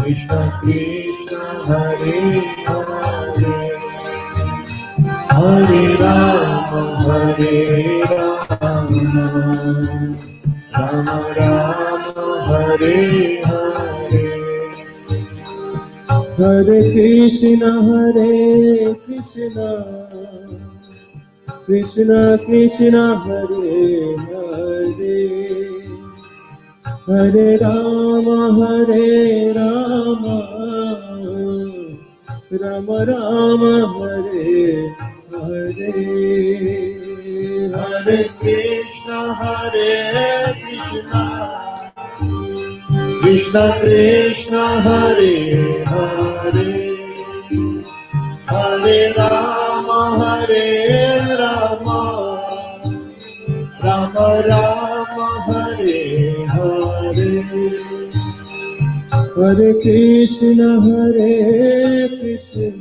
Krishna Krishna Hare Hare, Hare Rama Rama Rama Hare Hare, Hare Krishna Krishna Krishna Hare Hare, Hare Rama Rama Rama Hare Hare, Hare Krishna Krishna Krishna Hare Hare, Hare Rama Rama Rama Hare Hare, Hare Krishna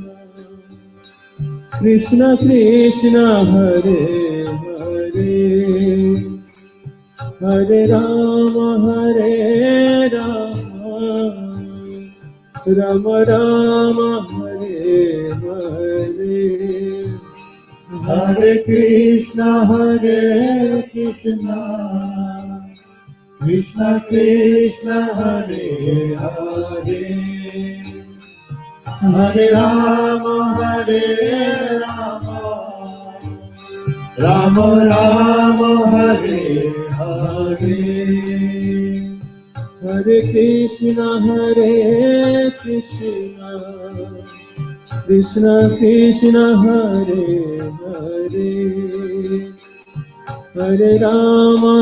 Krishna Krishna Hare Hare, Hare Rama Rama Rama Hare Hare, Hare Krishna Krishna Krishna Hare Hare, Hare Rama Rama Rama Hare Hare, Hare Krishna Krishna Krishna Hare Hare, Hare Rama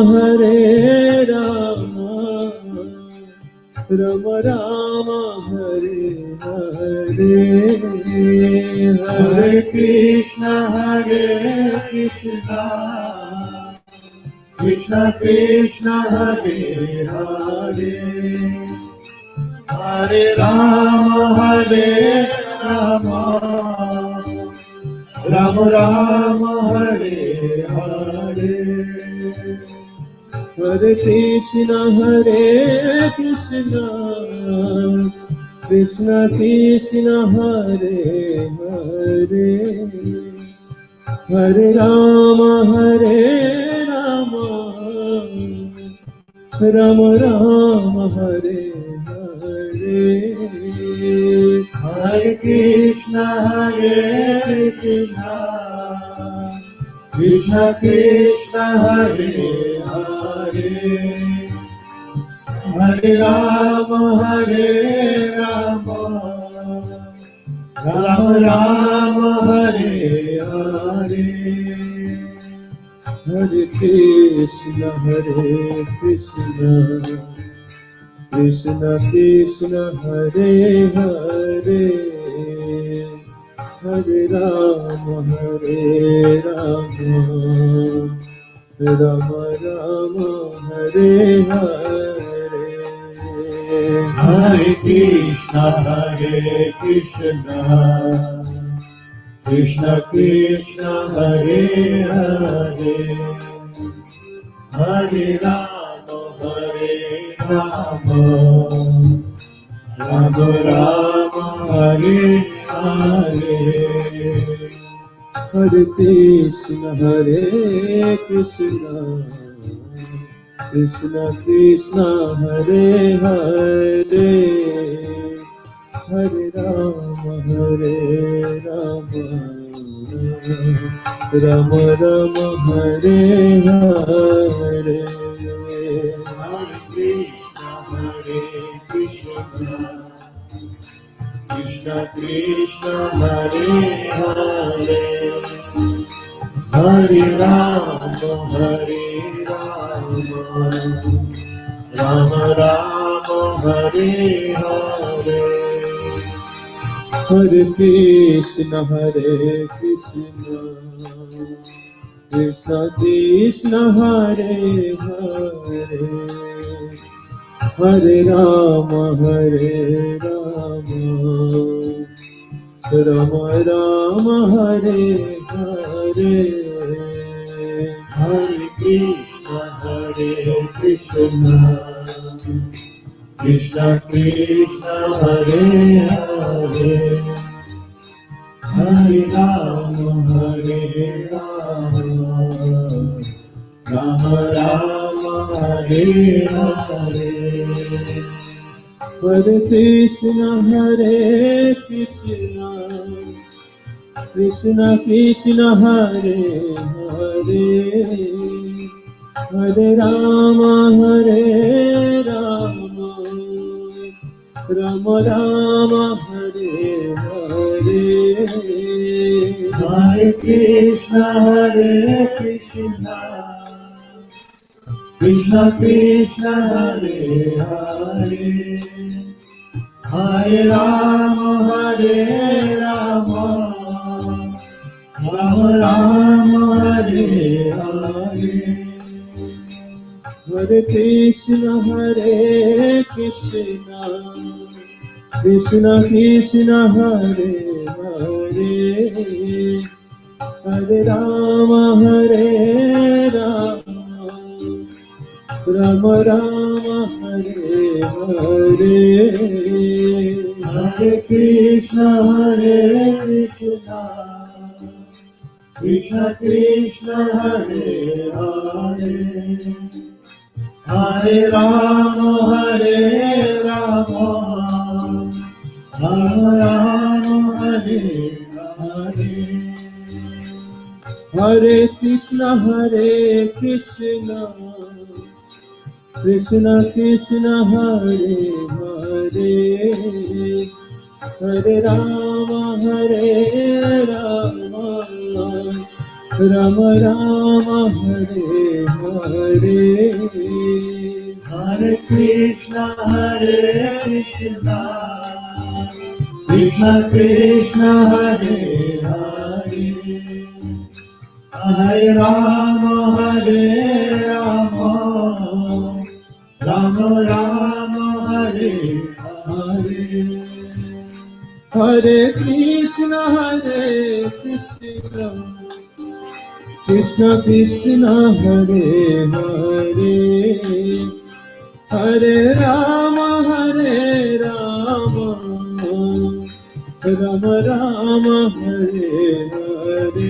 Rama Rama Hare Hare, Hare Krishna Krishna Krishna Hare Hare, Hare Rama Rama Rama Hare Hare, Hare Krishna Krishna Krishna Hare Hare, Hare Rama Rama Rama Hare Hare, Hare Krishna Krishna Krishna Hare Hare, Hare Rama Rama Rama Hare Hare, Hare Krishna Krishna Krishna Hare Hare, Hare Rama Rama Rama Hare Hare, Hare Krishna Krishna Krishna Hare Hare, Hare Rama Rama Rama Hare Hare, Hare Krishna Krishna Krishna Hare Hare, Hare Rama Rama Rama Hare Hare, Hare Krishna Krishna Krishna Hare Hare, Hare Rama Rama Rama Hare Hare, Hare Krishna Krishna Krishna Hare Hare, Hare Rama Rama Rama Hare Hare, Hare Krishna Krishna Krishna Hare Hare, Hare Rama Hare Rama, Rama Rama Hare Hare, Hare Krishna Hare Krishna, Krishna Krishna Hare Hare, Hare Rama Hare Rama, Rama Rama Hare Hare, Hare Krishna Hare Krishna, Krishna Krishna Hare Hare, Hare Rama Hare Rama, Rama Rama Hare Hare, Hare Krishna Hare Krishna, Krishna Krishna Hare Hare, Hare Rama Hare Rama, Rama Rama Hare Hare, Hare Krishna Hare Krishna, Krishna Krishna Hare Hare, Hare Rama Hare Rama, Rama Rama Hare Hare, Hare Krishna Hare Krishna, Krishna Krishna Hare Hare, Hare Rama Hare Rama, Rama Rama Hare Hare, Hare Krishna Hare Krishna, Krishna Krishna Hare Hare, Hare Rama Hare Rama, Rama Rama Hare Hare, Hare Krishna Hare Krishna, Krishna Krishna Hare Hare, Hare Rama Hare Rama, Rama Rama Hare Hare,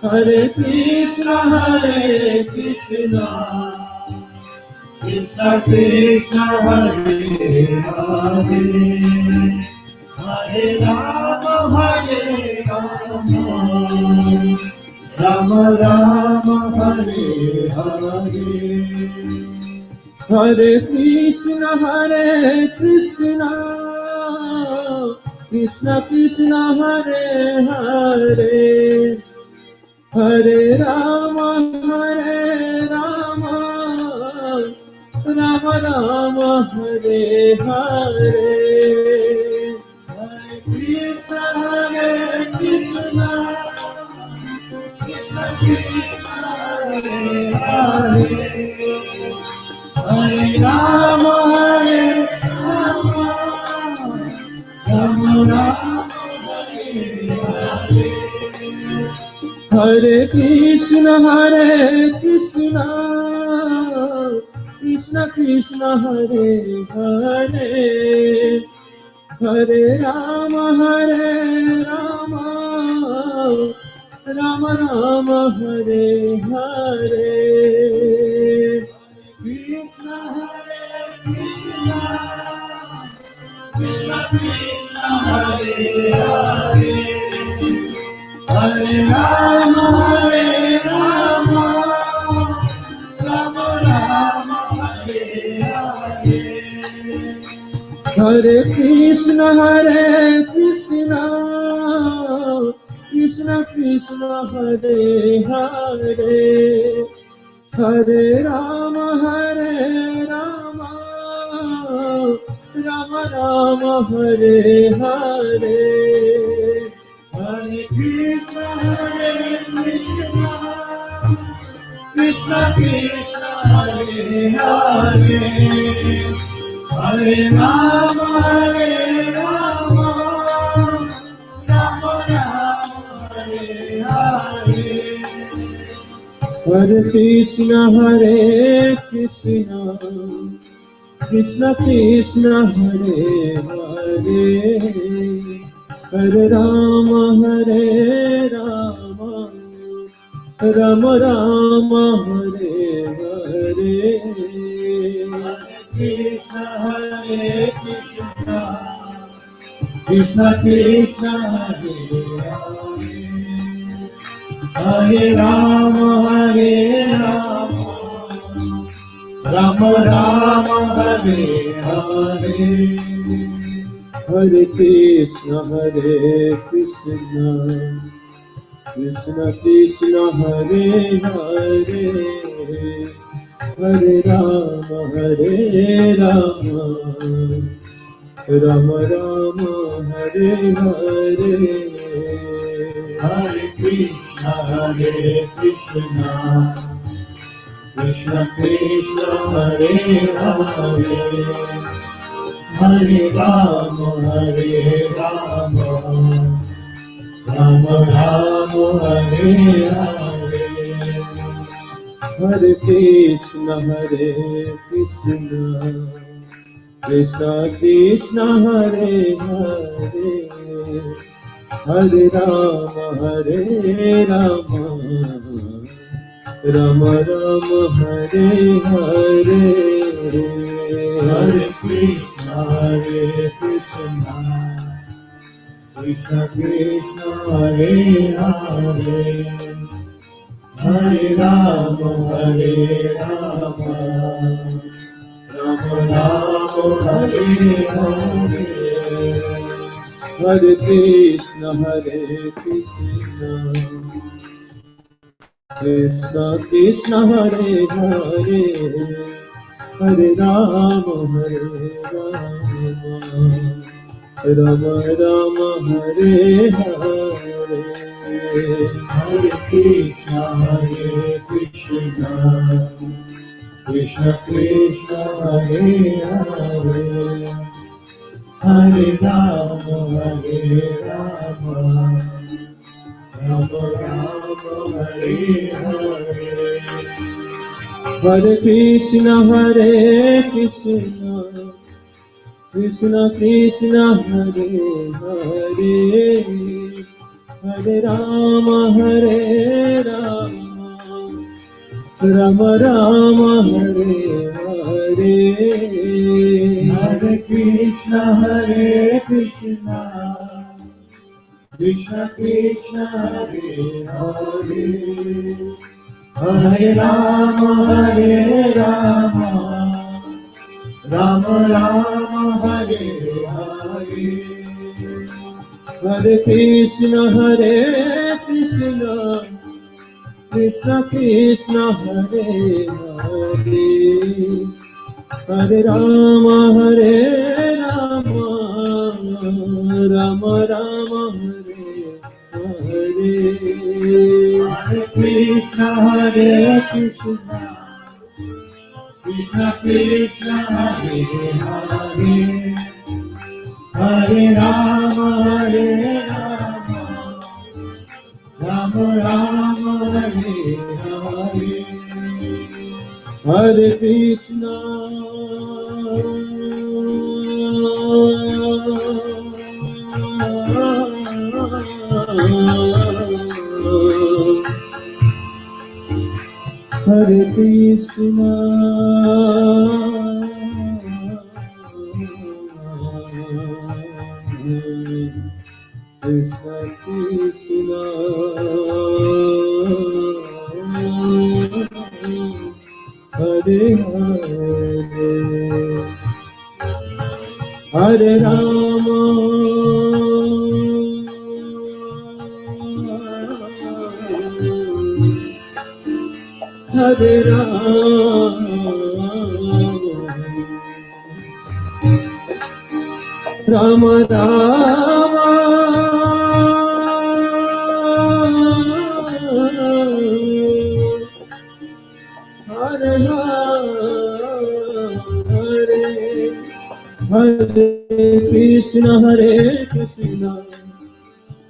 Hare Krishna Hare Krishna, Krishna Krishna Hare Hare, Hare Rama Hare Rama, Rama Rama Hare Hare, Hare Krishna Hare Krishna, Krishna Krishna Hare Hare, Hare Rama Hare Rama, Rama Rama Hare Hare, Hare Krishna Hare Krishna, Krishna Krishna Hare Hare, Hare Rama Hare Rama, Rama Rama Hare Hare, Hare Krishna Hare Krishna, Krishna Krishna Hare Hare, Hare Rama Hare Rama, Rama Rama Hare Hare, Krishna Hare Krishna, Krishna Krishna Hare Hare, Hare Rama Hare Rama, Rama Rama Hare Hare, Hare Krishna Hare Krishna, Krishna Krishna Hare Hare, Hare Rama Hare Rama, Rama Rama Hare Hare, Hare Krishna Hare Krishna, Krishna Krishna Hare Hare, Hare Rama Hare Rama, Rama Rama Hare Hare, Hare Krishna Hare Krishna, Krishna Krishna Hare Hare, Hare Rama Hare Rama, Rama Rama Hare Hare, Hare Krishna, Krishna Krishna Hare Hare, Hare Rama Hare Rama, Rama Rama Hare Hare, Hare Krishna Krishna Krishna Hare Hare, Hare Rama Rama, Rama Rama Hare Hare, Hare Krishna Krishna Krishna Krishna Hare Hare, Hare Rama Rama, Rama Rama Hare Hare, Hare Krishna Krishna Krishna Krishna Hare Hare, Hare Rama Rama, Rama Rama Hare Hare, Hare Krishna Krishna Krishna Krishna Hare Hare, Hare Rama Rama, Rama Rama Hare Hare, Hare Krishna Krishna Krishna Krishna Hare Hare, Hare Rama Rama, Rama Rama Hare Hare, Hare Krishna Krishna Krishna Krishna Hare Hare, Hare Rama Rama, Rama Rama Hare Hare, Hare Krishna Krishna Krishna Krishna Hare Hare, Hare Rama Rama, Rama Rama Hare Hare, Hare Krishna Krishna Krishna Krishna Hare Hare, Hare Rama Rama, Rama Rama Hare Hare, Hare Krishna Krishna Krishna Krishna Hare Hare, Hare Rama Rama, Rama Rama Hare Hare, Hare Krishna Krishna Krishna Krishna Hare Hare, Hare Rama Rama, Rama Rama Hare Hare, Hare Krishna Hare Krishna Krishna Krishna Hare Hare, Hare Rama Hare Rama Rama Hare Hare Krishna Krishna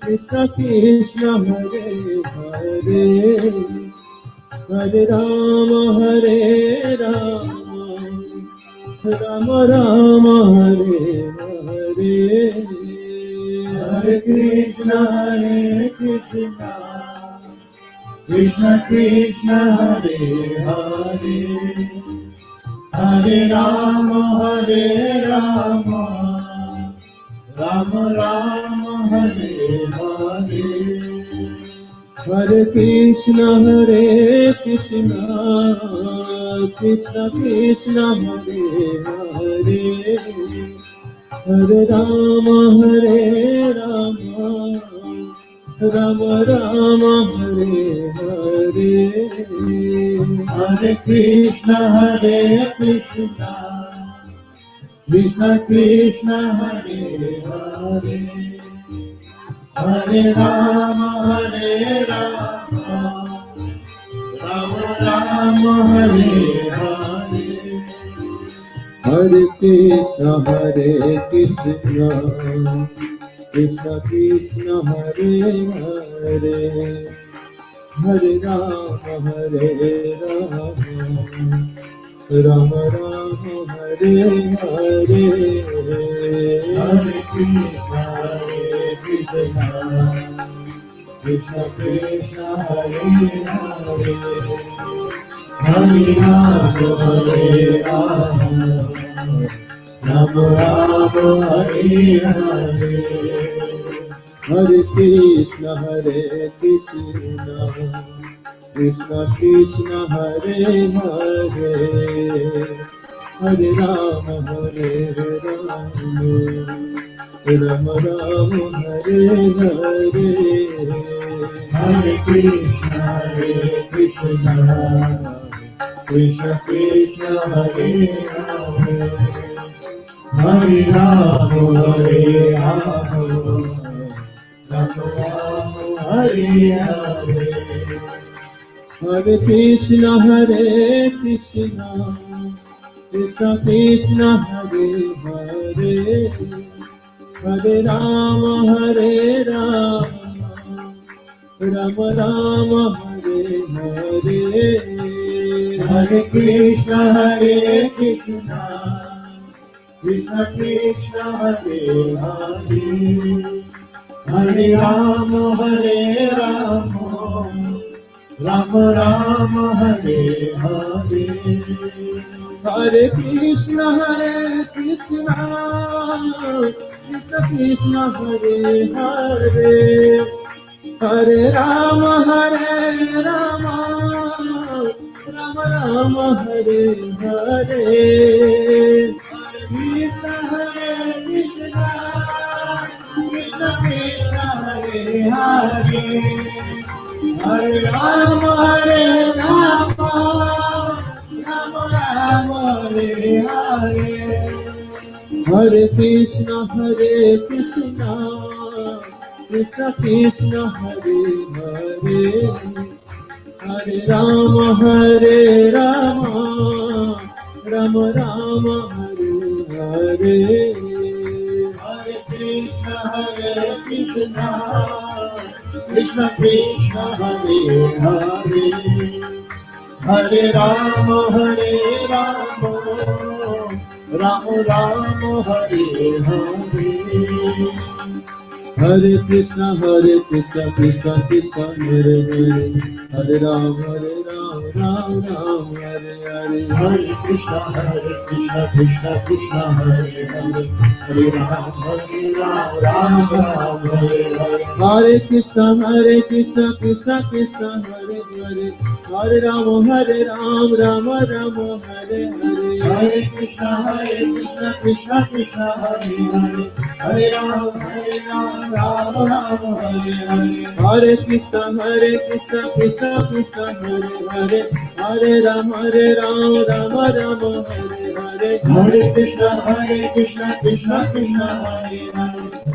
Krishna Krishna Hare Hare, Hare Rama Rama, Ram Ram Hare Hare, Hare Krishna Krishna Krishna Hare Hare, Hare Rama Rama Rama Hare Hare, Hare Krishna Krishna Krishna Hare Hare, Hare Rama Rama Rama Hare Hare, Hare Krishna Krishna Krishna Hare Hare, Hare Rama Rama Rama Hare Hare, Hare Krishna Krishna Krishna Hare Hare, Hare Rama Rama Rama Hare Hare, Hare Krishna Krishna Krishna Hare Hare, Hare Rama Rama Rama Hare Hare, Hare Krishna Krishna Krishna Hare Hare, Hare Rama Rama Rama Hare Hare, Hare Krishna Krishna Krishna Hare Hare, Hare Rama Rama Hare Hare, Hare Krishna Krishna Krishna Hare Hare, Hare Rama Rama Rama Hare Hare, Hare Krishna Krishna Krishna Hare Hare, Hare Rama Rama Rama Hare Hare, Hare Krishna Krishna Krishna Hare Hare, Hare Rama Rama Rama Hare Hare, Krishna Krishna Krishna Hare Hare, Hare Rama Rama Rama Hare Hare, Hare Krishna Krishna Krishna Hare Hare, Hare Rama Rama Rama Hare Hare, Hare Krishna Krishna Krishna Hare Hare, Hare Rama Rama Rama Hare Hare, Hare Krishna Krishna Krishna Hare Hare, Hare Rama Rama Rama Hare Hare, Hare Krishna Krishna Krishna Hare Hare, Hare Rama Rama Rama Hare Hare, Hare Krishna Krishna Krishna Hare Hare, Hare Rama Rama Rama Hare Hare, Hare Krishna Krishna Krishna Hare Hare, Hare Rama Rama Rama Hare Hare, Hare Krishna Krishna Krishna Hare Hare, Hare Rama Rama Rama Hare Hare, Hare Krishna Krishna Krishna Hare Hare,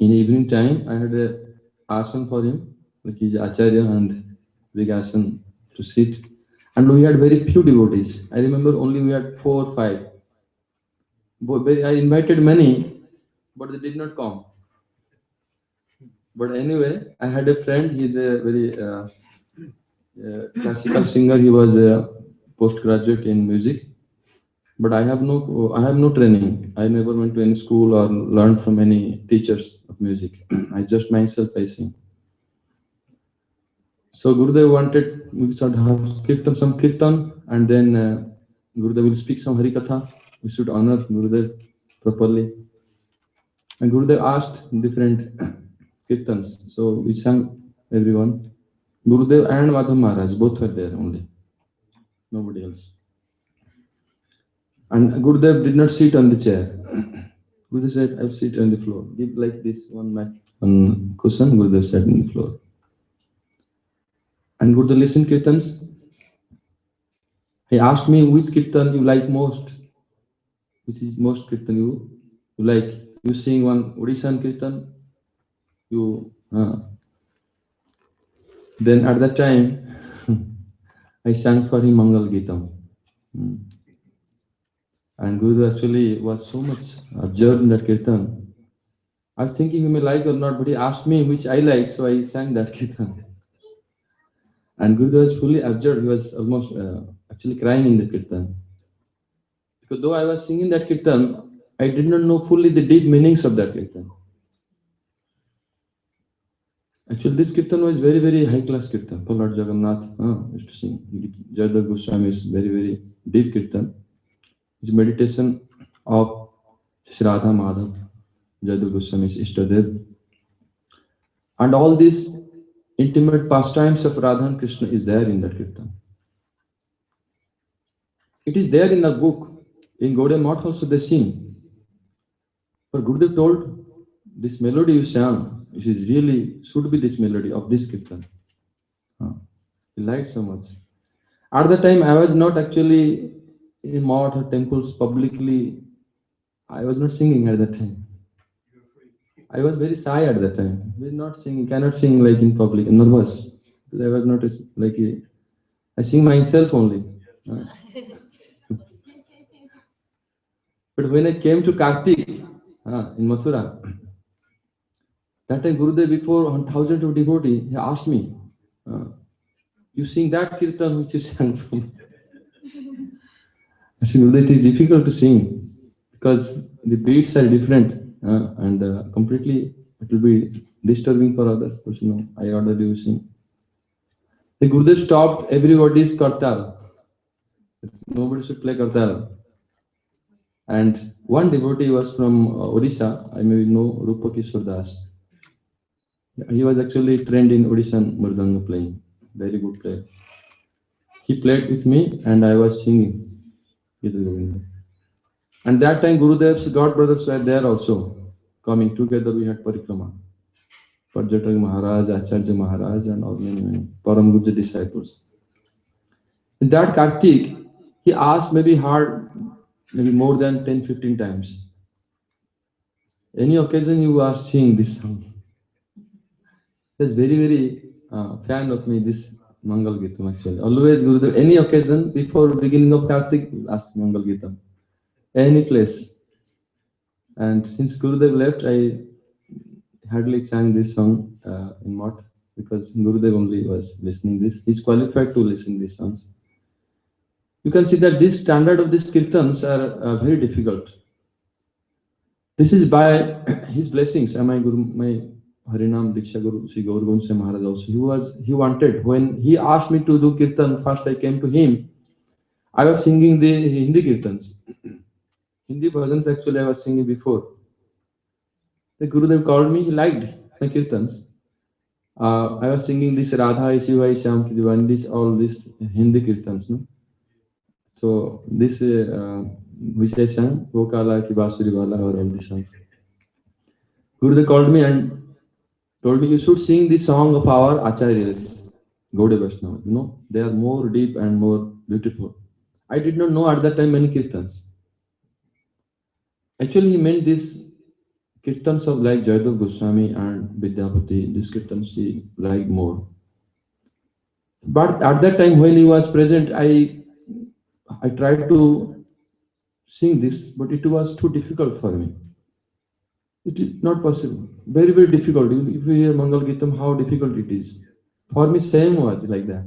In evening time, I had a asan for him, like he's acharya and big asan to sit. And we had very few devotees. I remember only we had 4 or 5. I invited many, but they did not come. But anyway, I had a friend. He's a very classical singer. He was a postgraduate in music. But I have no training. I never went to any school or learned from any teachers of music. I just myself I sing. So Gurudev wanted we should have kirtan, some kirtan, and then Gurudev will speak some Harikatha. We should honor Gurudev properly. And Gurudev asked different kirtans. So we sang everyone. Gurudev and Madhav Maharaj both were there only. Nobody else. And Gurudev did not sit on the chair. Gurudev said, I'll sit on the floor. Give like this one mat, one cushion. Gurudev sat on the floor. And Gurudev listened kirtans. He asked me which kirtan you like most. Which is most kirtan you like? You sing one Odishan kirtan. Then at that time, I sang for him Mangal Gitam. And Guru actually was so much absorbed in that kirtan. I was thinking he may like or not, but he asked me which I like, so I sang that kirtan. And Guru was fully absorbed. He was almost actually crying in the kirtan. Because though I was singing that kirtan, I did not know fully the deep meanings of that kirtan. Actually, this kirtan was very, very high class kirtan. Lord Jagannath used to sing. Jayadeva Goswami is very, very deep kirtan. It's meditation of Sri Radha Madhav, Jayadeva Goswami's Ishtadev. And all these intimate pastimes of Radha and Krishna is there in that kirtan. It is there in a book. In Gaudiya Math also they sing. But Gurudev told, this melody you sang, it is really should be this melody of this kirtan. He liked so much. At the time, I was not actually in math or temples publicly. I was not singing at that time. I was very shy at that time. I was not singing, cannot sing like in public, nervous. I was not like I sing myself only. But when I came to Kartik in Mathura, that time Gurudev, before 1,000 of devotees, he asked me, you sing that kirtan which you sang for me. I said, Gurudev, it is difficult to sing because the beats are different and completely it will be disturbing for others. Because, I ordered you to sing. The Gurudev stopped everybody's kartal. Nobody should play kartal. And one devotee was from Odisha, I may know Rupa Kishore Das. He was actually trained in Odishan Mridanga playing, very good player. He played with me and I was singing. And that time Gurudev's god brothers were there also, coming together. We had parikrama. Parjatak Maharaj, Acharya Maharaj and all many Param Guruji disciples. In that Kartik, he asked maybe more than 10-15 times. Any occasion you are singing this song. He's very, very fan of me, this Mangal Gitam actually. Always Gurudev, any occasion before beginning of Kartik, ask Mangal Gitam. Any place. And since Gurudev left, I hardly sang this song in Math because Gurudev only was listening this. He's qualified to listen these songs. You can see that this standard of these kirtans are very difficult. This is by his blessings. My Harinam Diksha Guru, Sri Gaur Gonsai Maharaj also. He wanted, when he asked me to do kirtan, first I came to him. I was singing the Hindi kirtans. Hindi bhajans actually I was singing before. The Gurudev called me, he liked my kirtans. I was singing this Radha Isivai Shyam Ki Diwan, all these Hindi kirtans. No? So this which I sang, Vokala Ki Basuri Wala or all these songs. Gurudev called me and told me you should sing the song of our Acharyas, Gaudiya Vaishnava. They are more deep and more beautiful. I did not know at that time many kirtans. Actually, he meant this Kirtans of like Jaydev Goswami and Vidyapati, these kirtans he liked more. But at that time when he was present, I tried to sing this, but it was too difficult for me. It is not possible. Very, very difficult. If you hear Mangal Gitam, how difficult it is. For me, same was like that.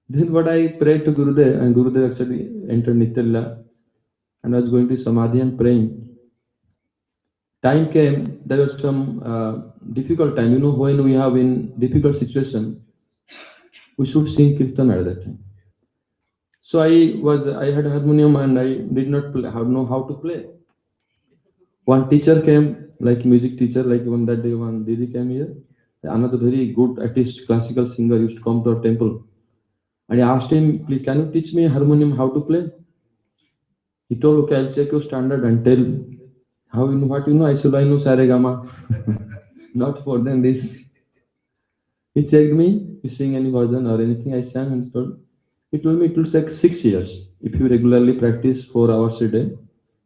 Then what I prayed to Gurudev, and Gurudev actually entered Nityalila, and I was going to Samadhi and praying. Time came, there was some difficult time. You know, when we have in difficult situation, we should sing Kirtan at that time. So I had harmonium and I did not know how to play. One teacher came, like music teacher, like one that day one Didi came here. Another very good artist, classical singer used to come to our temple. And I asked him, please, can you teach me harmonium how to play? He told, okay, I'll check your standard and tell how you know what you know. I said, I know Saregama. Not for them this. He checked me, you sing any version or anything I sang and he told me it will take 6 years. If you regularly practice 4 hours a day,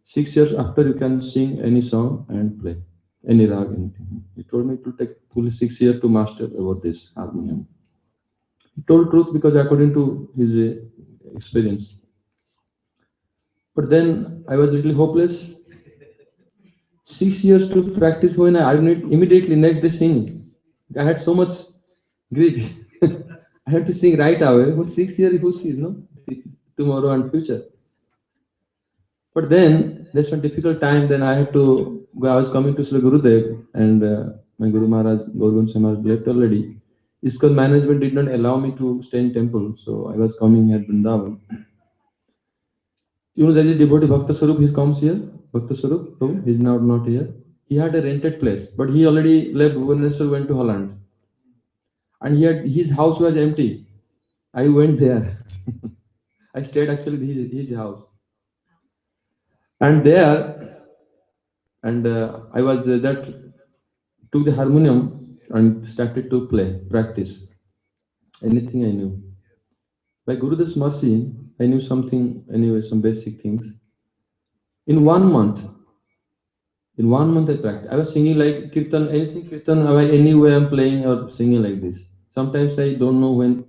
6 years after you can sing any song and play any rag, anything. He told me it will take fully 6 years to master about this harmonium. He told truth because according to his experience. But then I was a little hopeless. 6 years to practice when I need immediately next day sing. I had so much greed. I had to sing right away. But 6 years, who sees, no? Tomorrow and future. But then there's some difficult time. Then I had to go. I was coming to Sri Gurudev, and my Guru Maharaj, Gorgon Samaj left already. ISKCON management did not allow me to stay in temple, so I was coming at Vrindavan. You know, there is a devotee Bhakta Sarup, he comes here. Bhakta Sarup, oh, he's now not here. He had a rented place, but he already left Bhubaneswar, went to Holland. And his house was empty. I went there. I stayed actually in his house. And there, and I was that took the harmonium and started to play, practice. Anything I knew. By Gurudev's mercy, I knew something, anyway, some basic things. In 1 month, I practiced. I was singing like kirtan, anything kirtan, any way I'm playing or singing like this. Sometimes I don't know when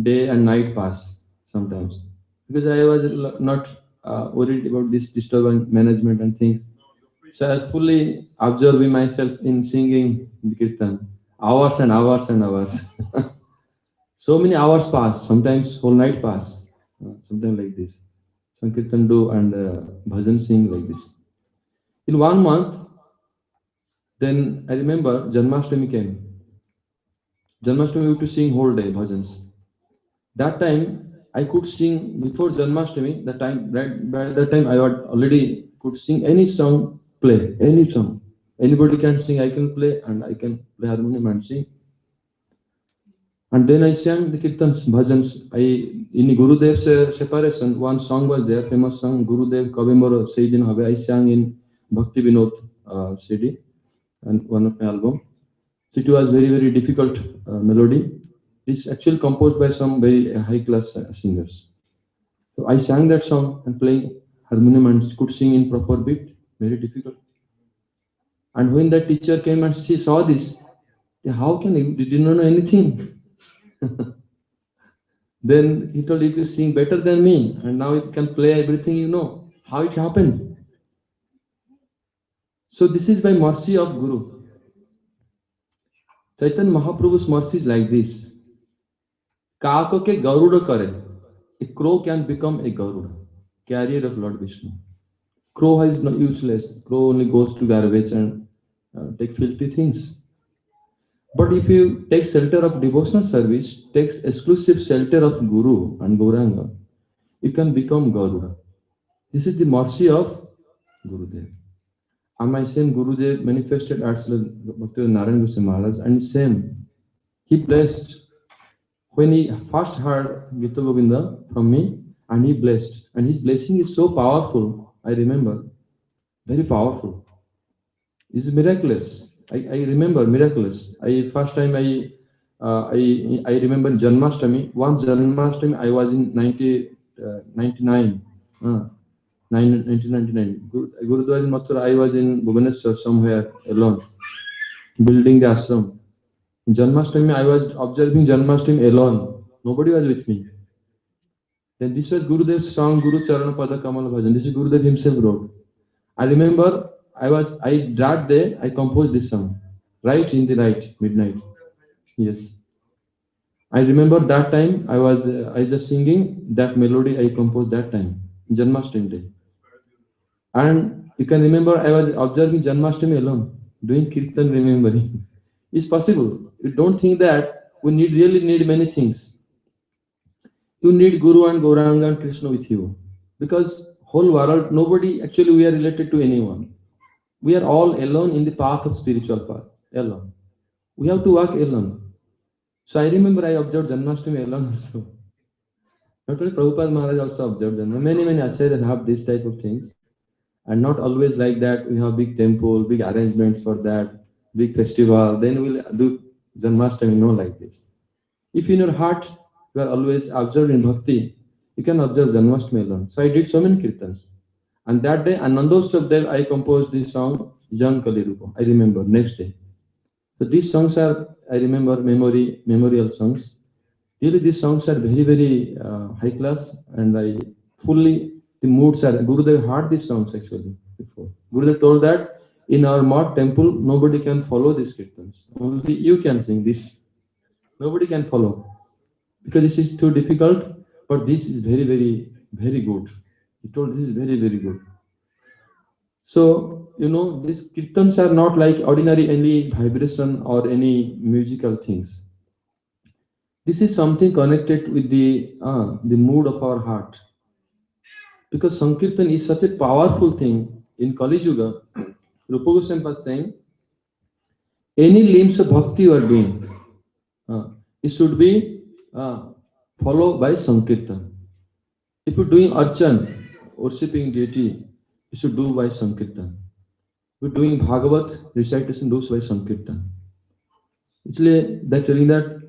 day and night pass. Sometimes because I was not worried about this disturbance management and things. So I was fully observing myself in singing the kirtan, hours and hours and hours. So many hours pass. Sometimes whole night pass. Something like this. Sankirtan do and bhajan sing like this. In 1 month, then I remember Janmashtami came. Janmashtami we used to sing whole day bhajans. That time I could sing before Janmashtami. That time, right by that time I had already could sing any song, play any song. Anybody can sing, I can play, and I can play harmonium and sing. And then I sang the kirtans, bhajans. In Gurudev's separation, one song was there, famous song, Gurudev Kavimoro Seidin Habe. I sang in Bhakti Vinod CD and one of my album. So it was very, very difficult melody. It's actually composed by some very high class singers. So I sang that song and playing harmonium and could sing in proper beat. Very difficult. And when that teacher came and she saw this, how can you? Did you not know anything? Then he told, you can sing better than me, and now you can play everything you know. How it happens? So this is by mercy of Guru. Chaitanya Mahaprabhu's mercy is like this. Kako ke Garuda kare. A crow can become a Garuda, carrier of Lord Vishnu. Crow is not useless. Crow only goes to garbage and take filthy things. But if you take shelter of devotional service, takes exclusive shelter of Guru and Gauranga, you can become Garuda. This is the mercy of Gurudev. And my same Gurudev manifested at Bhakti Narayan Goswami Maharaj, and same, he blessed. When he first heard Gita Govinda from me, and he blessed, and his blessing is so powerful, I remember, very powerful. It's miraculous. I remember miraculous. First time I remember Janmashtami. Once Janmashtami I was in 99. 1999. Gurudwara in Mathura, I was in Bhubaneswar somewhere alone, building the ashram. In Janmashtami, I was observing Janmashtami alone. Nobody was with me. Then this was Gurudev's song, Guru Charana Pada Kamal Bhajan. This is Gurudev himself wrote. I remember that day, I composed this song. Right in the night, midnight. Yes. I remember that time I just singing that melody I composed that time, Janmashtami day. And you can remember I was observing Janmashtami alone, doing kirtan remembering. It's possible. You don't think that we really need many things. You need Guru and Gauranga and Krishna with you. Because whole world, nobody, actually we are related to anyone. We are all alone in the path of spiritual path. Alone. We have to walk alone. So I remember I observed Janmashtami alone also. Not only Prabhupada Maharaj also observed them. Many acharyas have this type of things. And not always like that. We have big temple, big arrangements for that, big festival. Then we'll do Janmashtami, no like this. If in your heart you are always observing bhakti, you can observe Janmashtami alone. So I did so many kirtans. And that day, on Nandosthav day, I composed this song, Jan Kali Rupa. I remember, next day. So these songs are, I remember, memorial songs. Really, these songs are very high class, and the moods are. Gurudev heard these songs actually before. Gurudev told that in our mod temple, nobody can follow these kirtans. Only you can sing this. Nobody can follow because this is too difficult. But this is very good. He told this is very good. So these kirtans are not like ordinary any vibration or any musical things. This is something connected with the mood of our heart. Because Sankirtan is such a powerful thing in Kali Yuga. Rupa Goswami was saying, any limbs of bhakti you are doing, it should be followed by Sankirtan. If you're doing archan, worshipping deity, you should do by Sankirtan. If you're doing Bhagavat, recitation, do by Sankirtan. Actually, they're telling that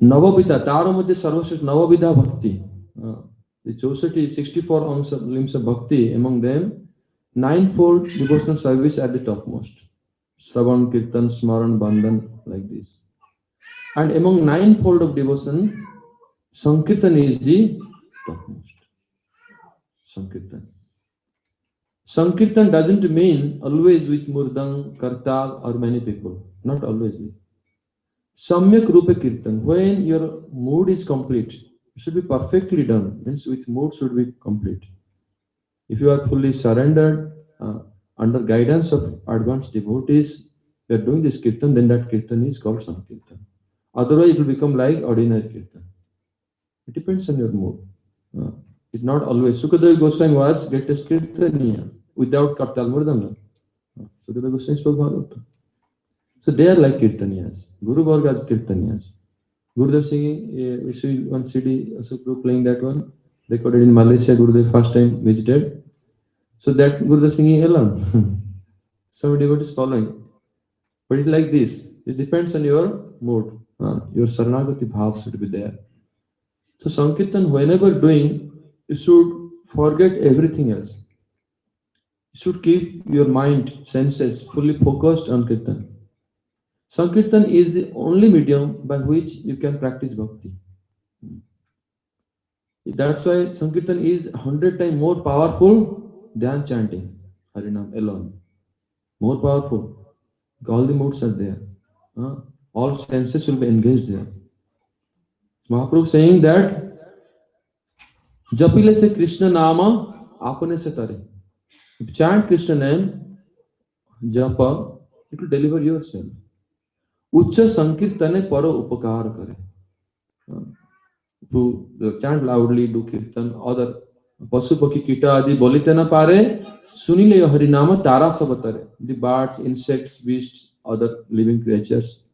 Navavidha, Tara Madhya Sarvashresh Navavidha Bhakti. The 64 limbs of bhakti, among them, 9-fold devotional service at the topmost. Shravan, Kirtan, Smaran, Bandhan, like this. And among 9-fold of devotion, Sankirtan is the topmost. Sankirtan. Sankirtan doesn't mean always with murdang, kartal, or many people. Not always with. Samyak Rupa Kirtan, when your mood is complete, it should be perfectly done. Means with mood should be complete. If you are fully surrendered, under guidance of advanced devotees, you are doing this Kirtan, then that Kirtan is called Sankirtan. Otherwise, it will become like ordinary Kirtan. It depends on your mood. It's not always. Sukadeva Goswami was greatest Kirtaniya without Kartal Murdanga. Sukadeva Goswami spoke Bhagavata. So they are like Kirtaniyas. Guru Varga is Kirtaniyas. Gurudev singing, we see one CD, Asukru playing that one, recorded in Malaysia, Gurudev first time visited. So that Gurudev singing alone. Some devotees following. But it's like this. It depends on your mood. Your Saranagati bhav should be there. So Sankirtan, whenever doing, you should forget everything else. You should keep your mind, senses fully focused on Kirtan. Sankirtan is the only medium by which you can practice bhakti. That's why Sankirtan is 100 times more powerful than chanting Harinam alone. More powerful. All the modes are there. All senses will be engaged there. Mahaprabhu saying that Japile se Krishna Nama apane se tare. If you chant Krishna name, japa, it will deliver yourself. Ucha Sankirtane paro upakar kare. To chant loudly, do kirtan, other Pasupaki Kita adi bolite na pare, sunile harinama tara sabatare. The birds, insects, beasts, other living creatures,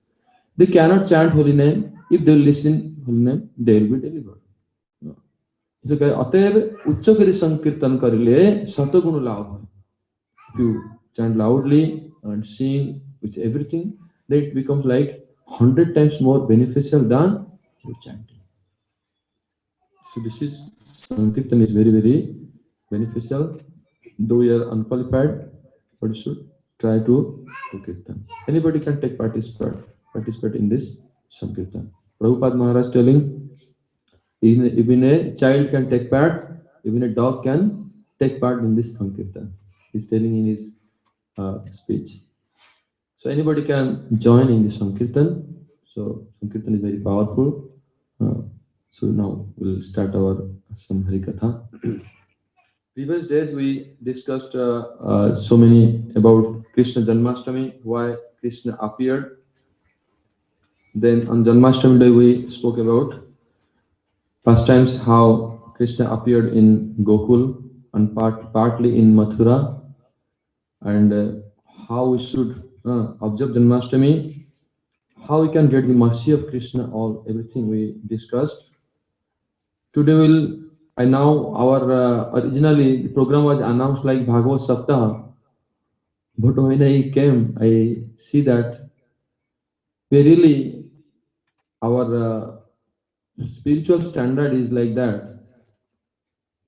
they cannot chant holy name. If they listen holy name, they will be delivered. अतएव उच्च करी संकीर्तन करिले शतगुण लाभ. If you chant loudly and sing with everything, then it becomes like 100 times more beneficial than you chanting. So this is Sankirtan is very beneficial. Though you are unqualified, but you should try to Sankirtan. Anybody can take participate in this Sankirtan. Prabhupada Maharaj telling, even a child can take part, even a dog can take part in this Sankirtan. He's telling in his speech. So anybody can join in the Sankirtan. So Sankirtan is very powerful. So now we'll start our some Harikatha. Previous days we discussed so many about Krishna Janmashtami, why Krishna appeared. Then on Janmashtami day we spoke about pastimes, how Krishna appeared in Gokul and partly in Mathura, and how we should observe Janmashtami, how we can get the mercy of Krishna, everything we discussed. Today our originally the program was announced like Bhagavad Saptah, but when I came, I see that we really, our spiritual standard is like that.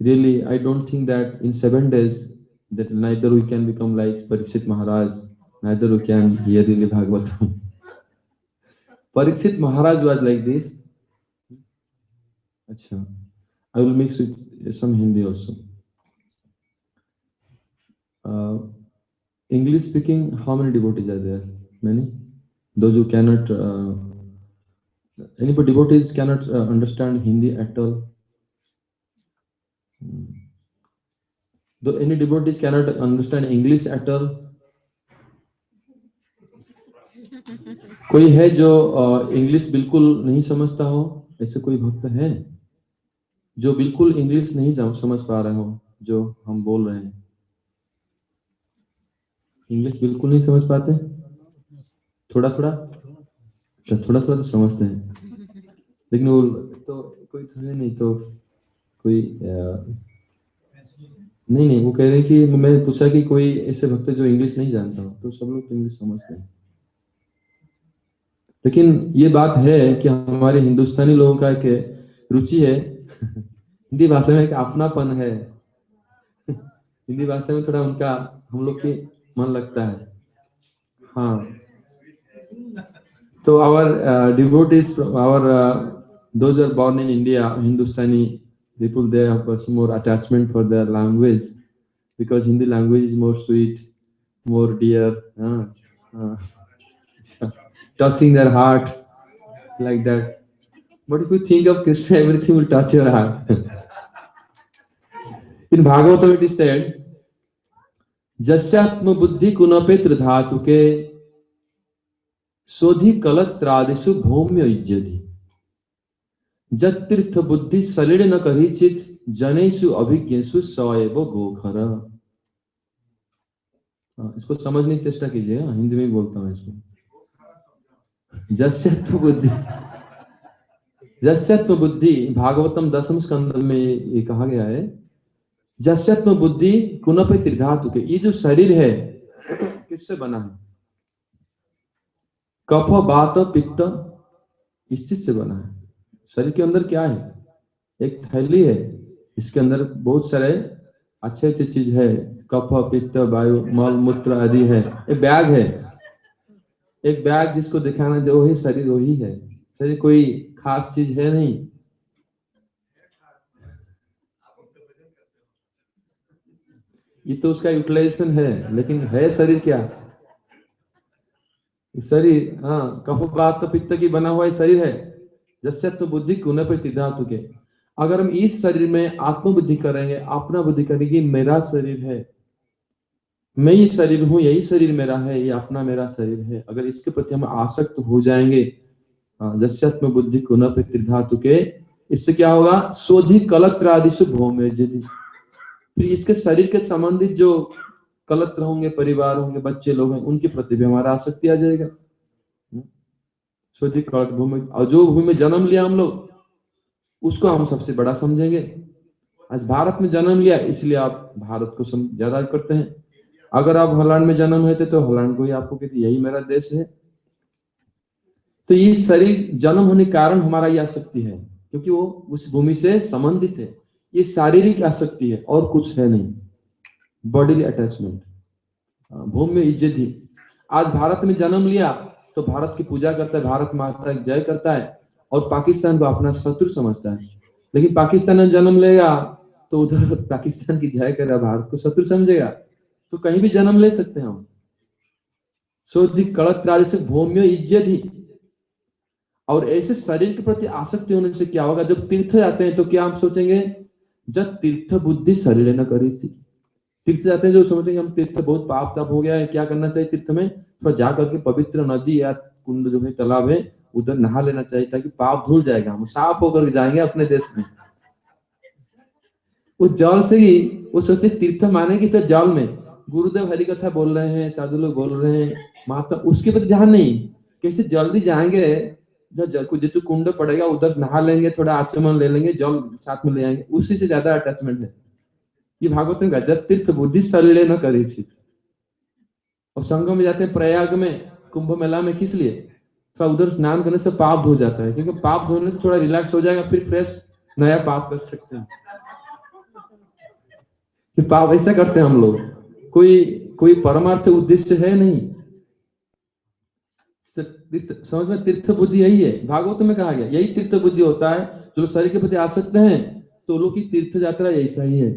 Really, I don't think that in 7 days that neither we can become like Parikshit Maharaj, neither we can hear really Bhagavatam. Parikshit Maharaj was like this. Achha. I will mix with some Hindi also. English speaking, how many devotees are there? Many? Those who cannot, anybody devotees cannot understand Hindi at all? Though any devotees cannot understand English at all? कोई है जो English बिल्कुल नहीं समझता हो? ऐसे कोई भक्त है जो बिल्कुल इंग्लिश नहीं समझ पा रहे हो जो हम बोल रहे हैं? इंग्लिश बिल्कुल नहीं समझ पाते? थोड़ा थोड़ा तो समझते हैं, लेकिन वो तो कोई तो है नहीं, तो कोई नहीं, वो कह रहे हैं कि मैं पूछा कि कोई ऐसे भक्त जो इंग्लिश नहीं जानता हो, तो सब लोग इंग्लिश समझते हैं। लेकिन ये बात है कि हमारे हिंदुस्तानी लोगों का एक रुचि है, हिंदी भाषा में एक अपनापन है, हिंदी भाषा में थोड़ा उनका हम लोग की मन लगता है। हाँ, तो our devotees, those are born in India, Hindustani people, they have some more attachment for their language because Hindi language is more sweet, more dear, touching their heart like that. But if you think of Krishna, everything will touch your heart. In Bhagavatam it is said, Jasyatma buddhi kunapetr dhatuke सोधि कलत्रादिषु भौम्य इज्जति जत्तीर्थ बुद्धि सलिल न कहिचित जनेषु अभिज्ञेषु सएव गोखर। इसको समझने की चेष्टा कीजिए, हिंदी में बोलता हूँ इसको। जस्यत्व बुद्धि भागवतम 10वें स्कंद में ये कहा गया है, जस्यत्व बुद्धि कुनपे त्रिधातु के, ये जो शरीर है किससे बना है? कफ वात पित्त इस चीज से बना है। शरीर के अंदर क्या है? एक थैली है, इसके अंदर बहुत सारे अच्छे चीज है, कफ पित्त वायु मल मूत्र आदि है। एक बैग है, एक बैग जिसको दिखाना जो है शरीर वही है। शरीर कोई खास चीज है नहीं। ये तो उसका यूटिलाइजेशन है, लेकिन है शरीर क्या? शरीर कफ वात पित्त की बना हुआ शरीर है। जस्यत्व बुद्धि कुनपे धातु के, अगर हम इस शरीर में आत्मबुद्धि करेंगे, अपना बुद्धि करेंगे, मेरा शरीर है, मैं ये शरीर हूँ, यही शरीर मेरा है, ये अपना मेरा शरीर है, अगर इसके प्रति हम आसक्त हो जाएंगे, जस्यत्व बुद्धि कुनपे धातु के, इससे क्या होगा? शोधि कलत्रादिषु भौम्य इज्जति, फिर इसके शरीर के संबंधित जो कलत्र होंगे, परिवार होंगे, बच्चे लोग हैं, उनके प्रति भी हमारा आसक्ति आ जाएगा। भूमि, और जो भूमि में जन्म लिया हम लोग, उसको हम सबसे बड़ा समझेंगे। आज भारत में जन्म लिया इसलिए आप भारत को ज्यादा करते हैं। अगर आप हॉलैंड में जन्म हुए थे तो हॉलैंड को ही आपको कहते यही मेरा देश है। तो ये शरीर जन्म होने के कारण हमारा यह आसक्ति है, क्योंकि वो उस भूमि से संबंधित है। ये शारीरिक आसक्ति है और कुछ है नहीं, बॉडीली अटैचमेंट। भूमि इज्जत ही। आज भारत में जन्म लिया तो भारत की पूजा करता है, भारत माता की जय करता है और पाकिस्तान को अपना शत्रु समझता है। लेकिन पाकिस्तान में जन्म लेगा तो उधर पाकिस्तान की जय करेगा, भारत को शत्रु समझेगा। तो कहीं भी जन्म ले सकते हैं हम। सो दी कड़क से भूम्य इज्जत ही। और ऐसे शरीर के प्रति आसक्ति होने से क्या होगा, जब तीर्थ जाते हैं तो क्या हम सोचेंगे, जब तीर्थ बुद्धि शरीर न करी थी। तीर्थ जाते हैं जो समझेंगे हम तीर्थ बहुत पाप ताप हो गया है, क्या करना चाहिए तीर्थ में, थोड़ा जा करके पवित्र नदी या कुंड जो है तालाब है उधर नहा लेना चाहिए ताकि पाप धुल जाएगा, हम साफ होकर जाएंगे अपने देश में। उस जल से ही वो सोचते तीर्थ मानेगी तो जल में गुरुदेव हरि कथा बोल रहे हैं, साधु लोग बोल रहे हैं, महात्मा, उसके प्रति ध्यान नहीं। कैसे जल्दी जाएंगे, जो कुंड पड़ेगा उधर नहा लेंगे, थोड़ा आचमन ले लेंगे, जल साथ में ले आएंगे, उसी से ज्यादा अटैचमेंट है। ये भागवत में गजब तीर्थ बुद्धि सलिले न करी थी। और संगम में जाते हैं प्रयाग में, कुंभ मेला में, किस लिए, थोड़ा उधर स्नान करने से पाप धो जाता है, क्योंकि पाप धोने से थोड़ा रिलैक्स हो जाएगा, फिर फ्रेश नया पाप कर सकते हैं। फिर पाप ऐसा करते हैं हम लोग, कोई परमार्थ उद्देश्य है नहीं। समझ में, तीर्थ बुद्धि यही है, भागवत में कहा गया यही तीर्थ बुद्धि होता है। जो शरीर के प्रति आसक्त हैं तो लोग की तीर्थ यात्रा ऐसा ही है,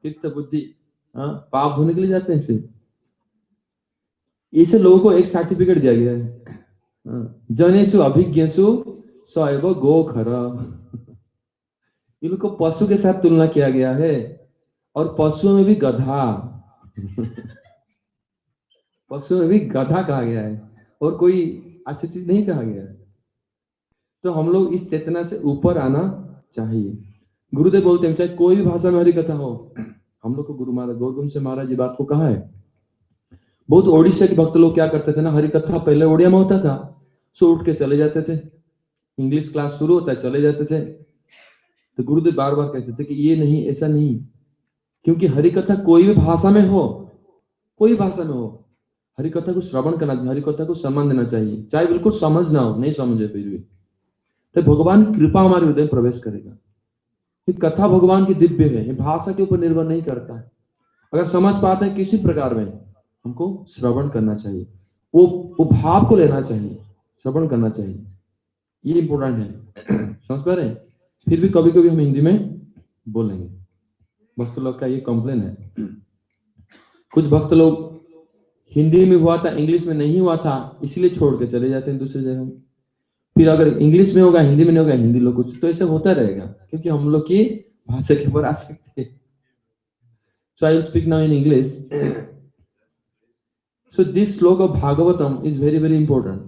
तीर्थ बुद्धि। पाप धोने के लिए जाते हैं। ऐसे लोगों को एक सर्टिफिकेट दिया गया है, जनेषु अभिज्ञेषु सएव गो खर। इनको पशु के साथ तुलना किया गया है, और पशुओं में भी गधा पशुओं में भी गधा कहा गया है, और कोई अच्छी चीज नहीं कहा गया है। तो हम लोग इस चेतना से ऊपर आना चाहिए। गुरुदेव बोलते हैं चाहे कोई भी भाषा में हरि कथा हो, हम लोग को गुरु महाराज गौरगुण से महाराज जी बात को कहा है। बहुत ओडिशा के भक्त लोग क्या करते थे ना, हरि कथा पहले ओडिया में होता था, सो उठ के चले जाते थे, इंग्लिश क्लास शुरू होता है चले जाते थे। तो गुरुदेव बार बार कहते थे कि ये नहीं, ऐसा नहीं, क्योंकि हरि कथा कोई भी भाषा में हो, कोई भाषा में हो, हरि कथा को श्रवण करना चाहिए, हरि कथा को सम्मान देना चाहिए, चाहे बिल्कुल समझ ना हो, नहीं समझे फिर भी, तो भगवान कृपा हमारे हृदय में प्रवेश करेगा। ये कथा भगवान की दिव्य है, ये भाषा के ऊपर निर्भर नहीं करता है। अगर समझ पाते हैं किसी प्रकार में, हमको श्रवण करना चाहिए, वो भाव को लेना चाहिए, श्रवण करना चाहिए, ये इंपॉर्टेंट है। समझ पा रहे हैं। फिर भी कभी कभी हम हिंदी में बोलेंगे, भक्त लोग का ये कंप्लेन है। कुछ भक्त लोग हिंदी में हुआ था इंग्लिश में नहीं हुआ था इसलिए छोड़ के चले जाते हैं दूसरी जगह। फिर अगर इंग्लिश में होगा हिंदी में नहीं होगा, हिंदी लोग कुछ, तो ऐसा होता रहेगा, क्योंकि हम लोग की भाषा के ऊपर आ सकते हैं। So I will speak now in English. So this sloka of Bhagavatam is very, very important.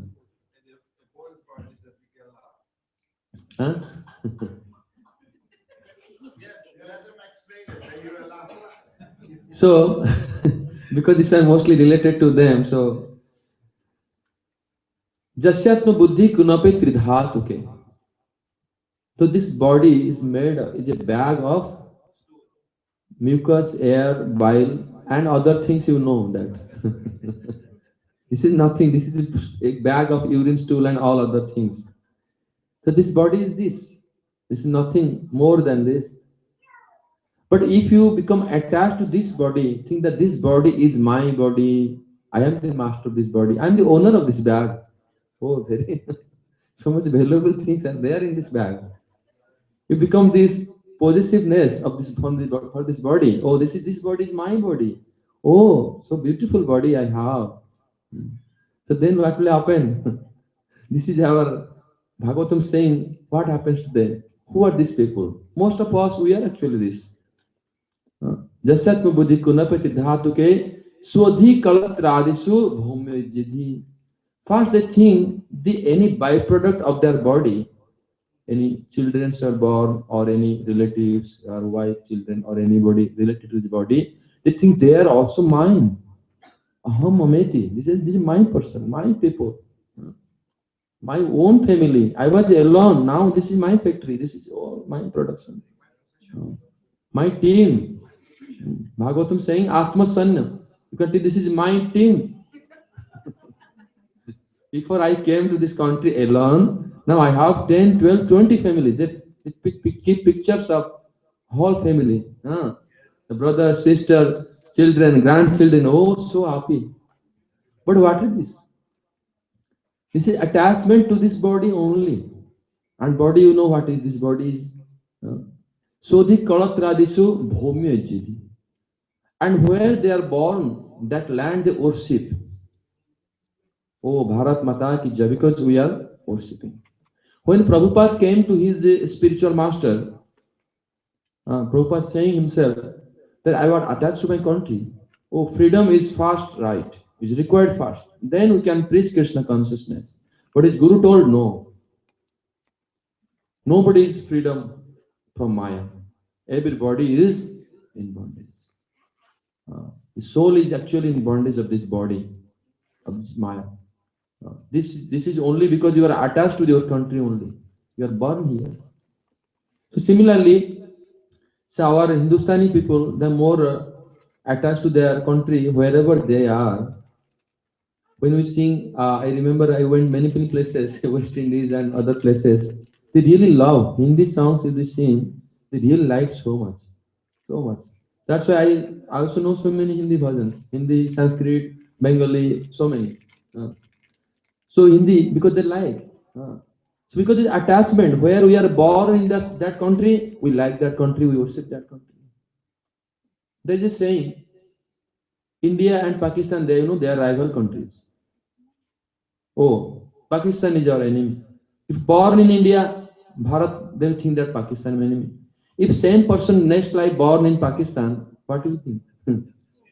Huh? So, because this is mostly related to them, so Jasyatma buddhi kunape tridhatuke. So this body is made, is a bag of mucus, air, bile, and other things, you know that. This is nothing, this is a bag of urine, stool, and all other things. So this body is this. This is nothing more than this. But if you become attached to this body, think that this body is my body, I am the master of this body, I am the owner of this bag. Oh, very so much valuable things are there in this bag. You become this possessiveness of this for this body. Oh, this body is my body. Oh, so beautiful body I have. So then what will happen? This is our Bhagavatam saying what happens to them. Who are these people? Most of us, we are actually this. Jasatma buddhi kunapati dhatuke swadhi kalatradisu bhumya jidhi. First they think any byproduct of their body, any children are born or any relatives or wife, children or anybody related to the body, they think they are also mine. Aham ameti. This is my person, my people, my own family. I was alone. Now this is my factory. This is all my production. My team. Bhagavatam saying Atma Sanya. You can see this is my team. Before I came to this country alone, now I have 10, 12, 20 families. They keep pictures of whole family, the brother, sister, children, grandchildren, oh, so happy. But what is this? This is attachment to this body only. And body, you know what is this body is? Sodhi Kalatradisu Bhomya Jidi. And where they are born, that land they worship. Oh, Bharat Mata ki Jai, because we are worshipping. When Prabhupada came to his spiritual master, Prabhupada saying himself that I was attached to my country. Oh, freedom is first right, is required first. Then we can preach Krishna consciousness. But his Guru told no, nobody is freedom from Maya. Everybody is in bondage. The soul is actually in bondage of this body, of this Maya. This is only because you are attached to your country only. You are born here. So similarly, so our Hindustani people, they're more attached to their country wherever they are. When we sing, I remember I went many places, West Indies and other places. They really love Hindi songs if they sing. They really like so much, so much. That's why I also know so many Hindi bhajans, Hindi, Sanskrit, Bengali, so many. So Hindi, because they like. So because it's attachment, where we are born in that country, we like that country, we worship that country. They're just saying, India and Pakistan, they are rival countries. Oh, Pakistan is our enemy. If born in India, Bharat, they'll think that Pakistan is enemy. If same person next life born in Pakistan, what do you think?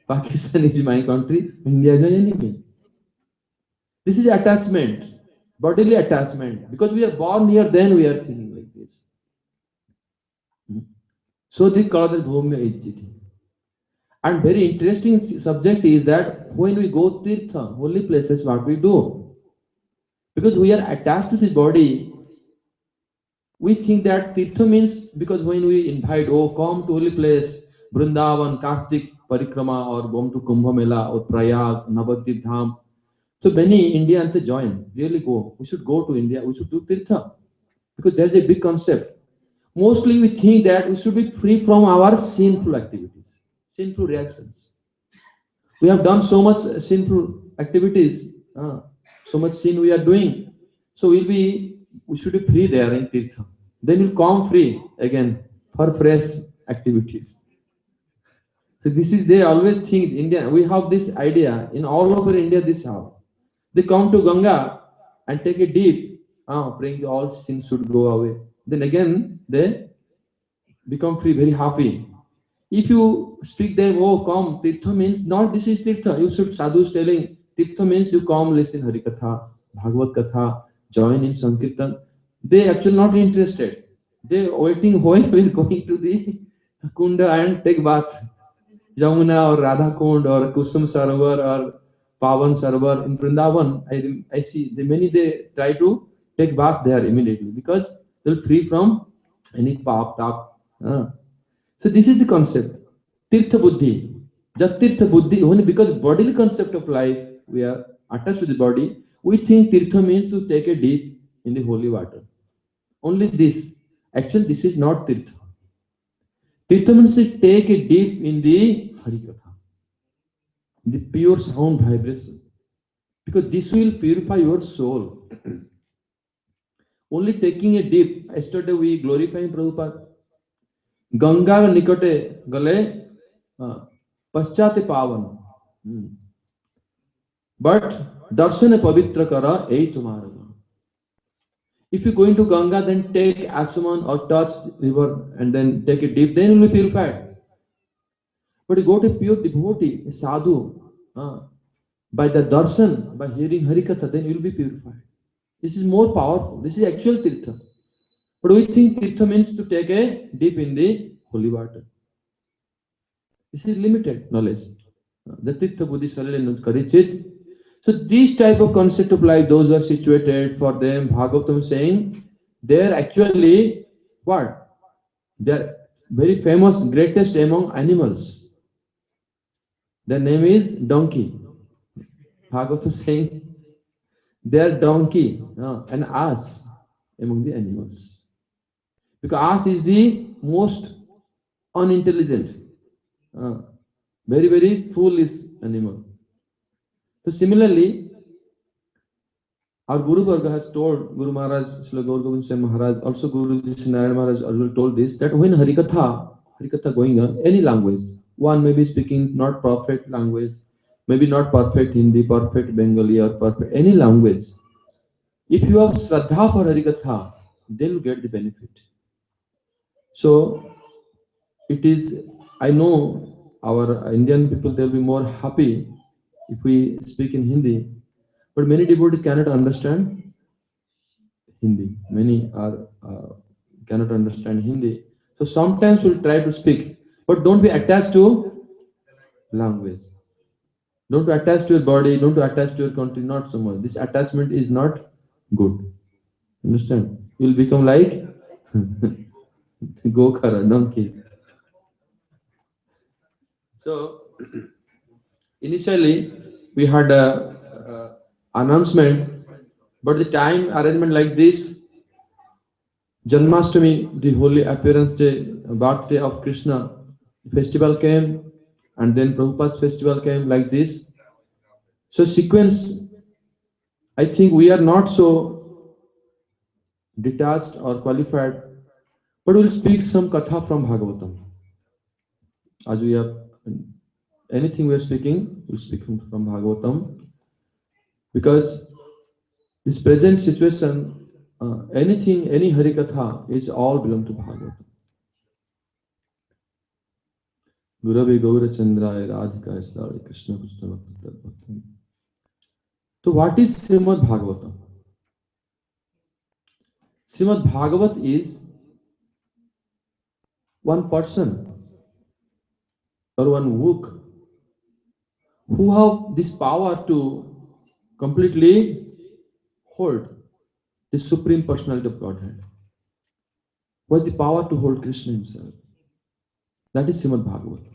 Pakistan is my country, India is my enemy. This is attachment, bodily attachment. Because we are born here, then we are thinking like this. So the Kalada Bhumya Ijjiti. And very interesting subject is that when we go to Tirtha, holy places, what we do? Because we are attached to this body, we think that Tirtha means, because when we invite, oh, come to holy place, Vrindavan, Kartik, Parikrama, or come to Kumbh Mela, or Prayag, Navadvip Dham. So many Indians join, really go. We should go to India, we should do Tirtha. Because there's a big concept. Mostly we think that we should be free from our sinful activities, sinful reactions. We have done so much sinful activities, so much sin we are doing. So we should be free there in Tirtha. Then we'll come free again for fresh activities. So this is, they always think, India, we have this idea, in all over India, this how. They come to Ganga and take a dip, praying all sins should go away. Then again, they become free, very happy. If you speak them, oh, come, Tirtha means, not this is Tirtha. You should, Sadhu is telling, Tirtha means you come, listen Harikatha, Bhagavad Katha, join in Sankirtan. They actually not interested. They waiting when we are going to the Kunda and take bath. Yamuna or Radha Kund or Kusum Sarovar or Pavan Sarovar in Vrindavan, I see many they try to take bath there immediately because they're free from any pap, tap. So this is the concept. Tirtha Buddhi. Jat Tirtha Buddhi, only because bodily concept of life, we are attached to the body, we think Tirtha means to take a dip in the holy water. Only this. Actually, this is not Tirtha. Tirtha means to take a dip in the Harikatha, the pure sound vibration. Because this will purify your soul. Only taking a dip. Yesterday we glorifying Prabhupada. Ganga nikate gale paschate pavan. But darshan pavitra kara ei tumhara. If you go into Ganga, then take Achuman or touch river and then take a dip, then you will be purified. But you go to pure devotee, a sadhu, by the darshan, by hearing Harikatha, then you will be purified. This is more powerful. This is actual Tirtha. But we think Tirtha means to take a dip in the holy water. This is limited knowledge. The Tirtha Buddhi Salil Karichit. So this type of concept of life, those who are situated for them, Bhagavatam saying, they're actually what? They're very famous, greatest among animals. Their name is donkey. Bhagavatam saying, they're donkey and ass among the animals. Because ass is the most unintelligent, uh, very, very foolish animal. So similarly, our Guru Varga has told, Guru Maharaj, Srila Gaur Gobind Singh Maharaj, also Guru Ji Narayan Maharaj also told this, that when Harikatha going on, any language, one may be speaking not perfect language, maybe not perfect Hindi, perfect Bengali or perfect, any language. If you have Shraddha for Harikatha, then you get the benefit. So it is, I know our Indian people, they'll be more happy if we speak in Hindi, but many devotees cannot understand Hindi. Many are cannot understand Hindi. So sometimes we'll try to speak, but don't be attached to language. Don't be attached to your body. Don't be attached to your country. Not so much. This attachment is not good. Understand? You'll become like Gokara, donkey. So initially we had a announcement, but the time arrangement like this, Janmashtami, the holy appearance day, birthday of Krishna, festival came, and then Prabhupada's festival came like this. So sequence, I think we are not so detached or qualified, but we'll speak some katha from Bhagavatam. As we have anything we are speaking, we'll speak from Bhagavatam, because this present situation, anything, any Harikatha is all belong to Bhagavatam. Gurave Gaurachandraya Radhika Sri Krishna Krishna Bhakti. So what is Srimad Bhagavatam? Srimad Bhagavat is one person or one book who have this power to completely hold the Supreme Personality of Godhead. Who has the power to hold Krishna himself? That is Srimad Bhagavat.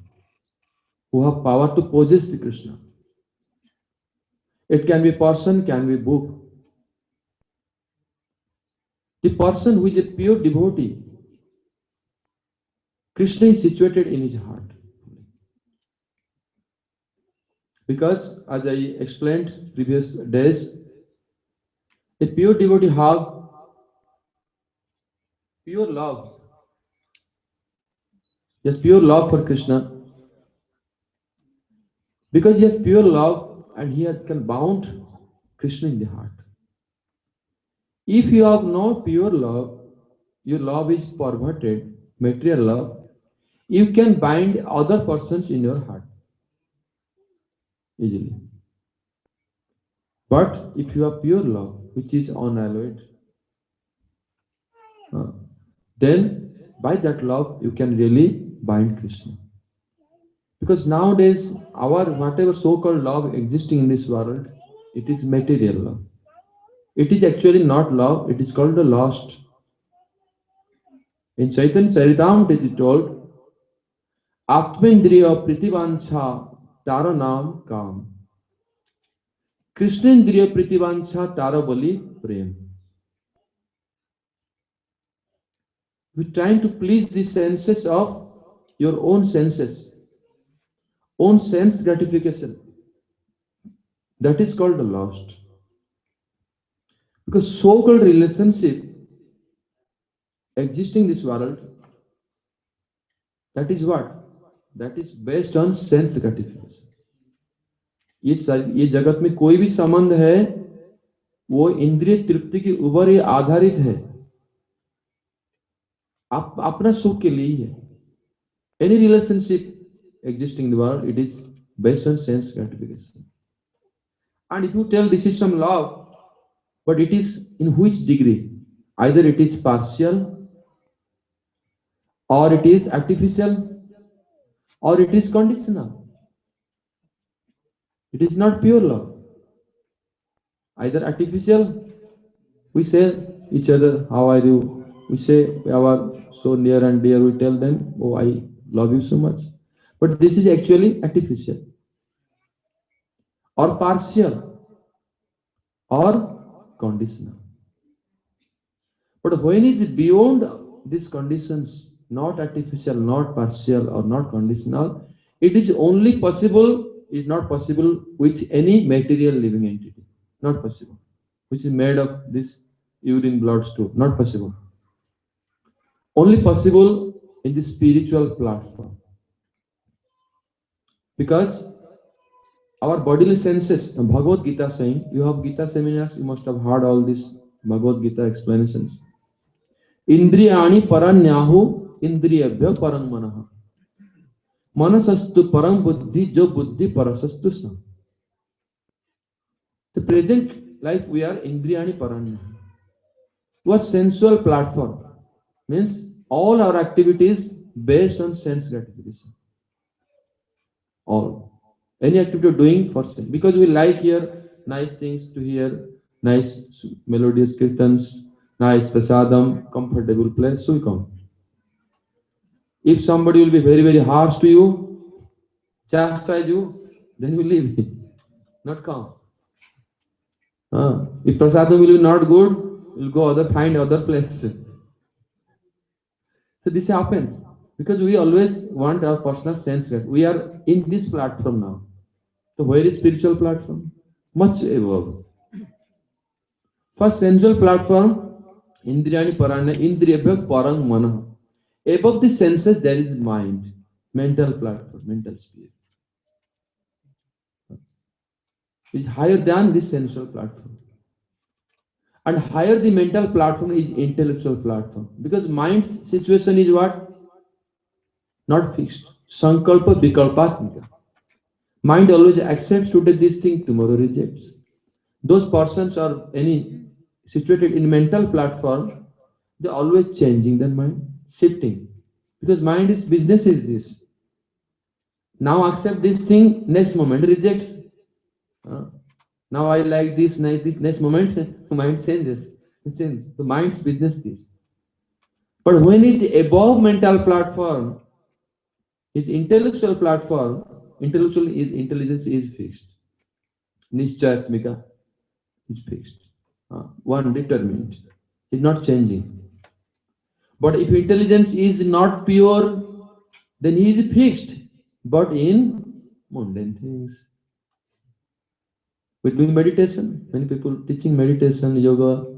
Who have power to possess the Krishna. It can be person, can be book. The person who is a pure devotee, Krishna is situated in his heart. Because as I explained previous days, a pure devotee have pure love. Yes, pure love for Krishna. Because he has pure love and he has can bound Krishna in the heart. If you have no pure love, your love is perverted, material love, you can bind other persons in your heart easily. But if you have pure love, which is unalloyed, then by that love you can really bind Krishna. Because nowadays, our whatever so-called love existing in this world, it is material love. It is actually not love, it is called the lust. In Chaitanya Charitamrita it is told, Atmendriya Pritivancha Tara Nam Kam. Krishnendriya Pritivancha Tara Bali Prem. We're trying to please the senses of your own senses, own sense gratification. That is called the lust. Because so-called relationship existing in this world, that is what? That is based on sense gratification. ये जगत में कोई भी संबंध है वो इंद्रिय तृप्ति के ऊपर ही आधारित है, अपना सुख के लिए ही है. Any relationship existing in the world, it is based on sense gratification. And if you tell this is some love, but it is in which degree? Either it is partial, or it is artificial, or it is conditional. It is not pure love. Either artificial, we say each other, how are you? We say we are so near and dear, we tell them, oh, I love you so much. But this is actually artificial, or partial, or conditional. But when is beyond these conditions, not artificial, not partial, or not conditional. It is only possible, is not possible with any material living entity. Not possible. Which is made of this urine, blood, stool. Not possible. Only possible in the spiritual platform. Because our bodily senses, Bhagavad Gita saying, you have Gita seminars, you must have heard all these Bhagavad Gita explanations. Indriyani paranyahu indriyabhya parang manaha. Manasastu parang buddhi jo buddhi parasastu sa. The present life we are indriyani paranyahu. What sensual platform means all our activities based on sense gratification. All. Any activity you're doing for sense. Because we like here nice things to hear, nice melodious kirtans, nice prasadam, comfortable place, so we come. If somebody will be very, very harsh to you, chastise you, then you leave. Not come. If prasadam will be not good, you'll go find other places. So this happens because we always want our personal sense that we are in this platform now. So where is spiritual platform? Much above. First sensual platform, Indriyani Parana, Indriyabhya Parang Mana. Above the senses there is mind, mental platform, mental sphere. It's higher than this sensual platform. And higher the mental platform is intellectual platform. Because mind's situation is what? Not fixed. Sankalpa Vikalpatmika. Mind always accepts today this thing, tomorrow rejects. Those persons are situated in mental platform, they're always changing their mind, shifting. Because mind is business is this. Now accept this thing, next moment rejects. Now I like this next moment, mind changes. It changes. The mind's business is. But when it's above mental platform, his intellectual platform, intelligence is fixed. Nishchayatmika is fixed. One determined. It's not changing. But if intelligence is not pure, then he is fixed. But in mundane things. We're doing meditation. Many people teaching meditation, yoga,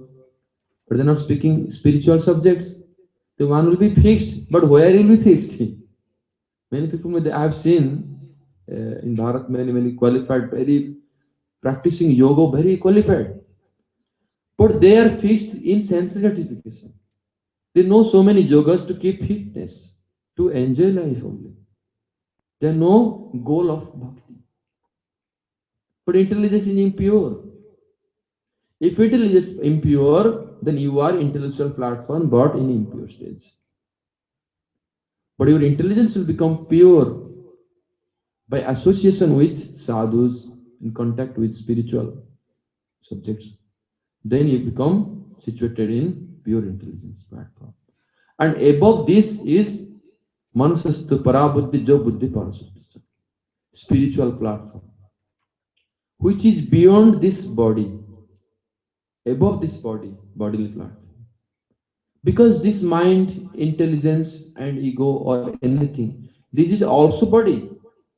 but they're not speaking spiritual subjects. The one will be fixed, but where will be fixed? Many people I have seen in Bharat, many qualified, very practicing yoga, very qualified. But they are fixed in sense gratification. They know so many yogas to keep fitness, to enjoy life only. There is no goal of bhakti. But intelligence is impure. If intelligence is impure, then you are intellectual platform, but in impure stage. But your intelligence will become pure by association with sadhus, in contact with spiritual subjects. Then you become situated in pure intelligence platform. And above this is Manasastu Parabuddhi Jo Buddhi Parasuddhi, spiritual platform, which is beyond this body, above this body, bodily platform. Because this mind, intelligence, and ego or anything, this is also body.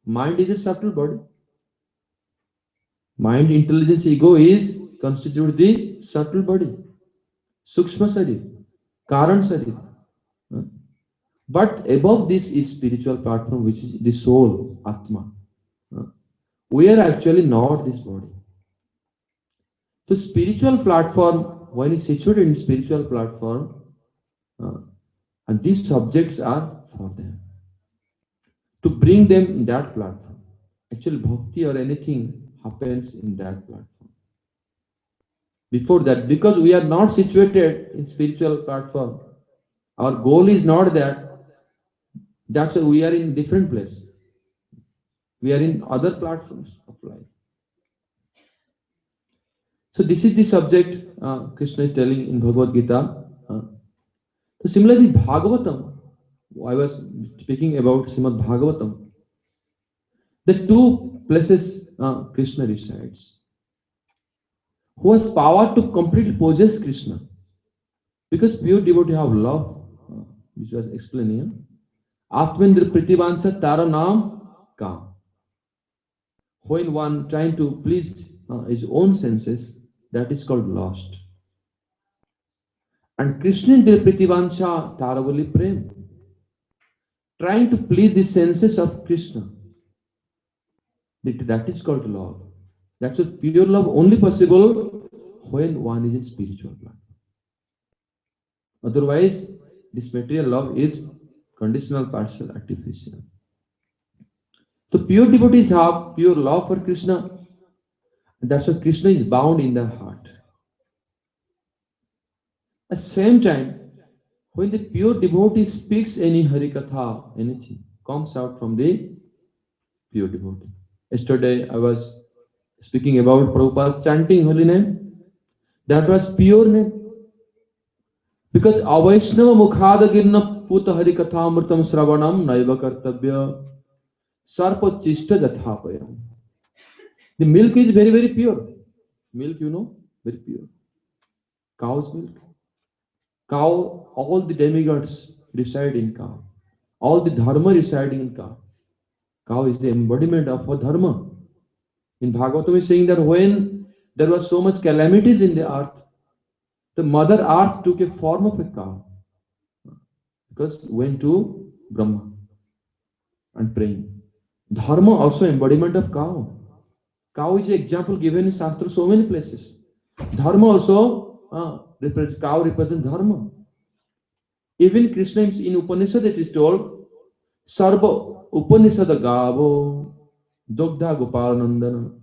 Mind is a subtle body. Mind, intelligence, ego is constitute the subtle body. Sukshma Sharir, Karan Sharir. But above this is spiritual platform, which is the soul, Atma. We are actually not this body. So spiritual platform, when it's situated in spiritual platform, and these subjects are for them. To bring them in that platform. Actually, bhakti or anything happens in that platform. Before that, because we are not situated in spiritual platform, our goal is not that. That's why we are in different place. We are in other platforms of life. So this is the subject Krishna is telling in Bhagavad Gita. So similarly, Bhagavatam, I was speaking about Srimad Bhagavatam. The two places Krishna resides. Who has power to completely possess Krishna? Because pure devotee have love. which was explaining. Atmendra Pritivansa Tara Nam Ka. When one trying to please his own senses, that is called lust. And Krishnendra Pritivansa Taravali Prem. Trying to please the senses of Krishna, that is called love. That's a pure love only possible when one is in spiritual life. Otherwise, this material love is conditional, partial, artificial. So pure devotees have pure love for Krishna. And that's why Krishna is bound in their heart. At the same time, when the pure devotee speaks any Harikatha, anything comes out from the pure devotee. Yesterday I was speaking about Prabhupada's chanting holy name. That was pure name. Because Avaishnava Mukhada Girna Puta Harikatha Amritam Sravanam Naiva Kartabhya Sarpa Chishta Jathapayam. The milk is very, very pure. Milk, very pure. Cow's milk. Cow, all the demigods reside in cow. All the dharma residing in cow. Cow is the embodiment of a dharma. In Bhagavatam is saying that when there was so much calamities in the earth, the mother earth took a form of a cow. Because went to Brahma and praying. Dharma also embodiment of cow. Cow is an example given in Shastra so many places. Dharma also, cow represents dharma. Even Krishna in Upanishad it is told, Sarva Upanishad Gavo Dogdha Gopalanandana.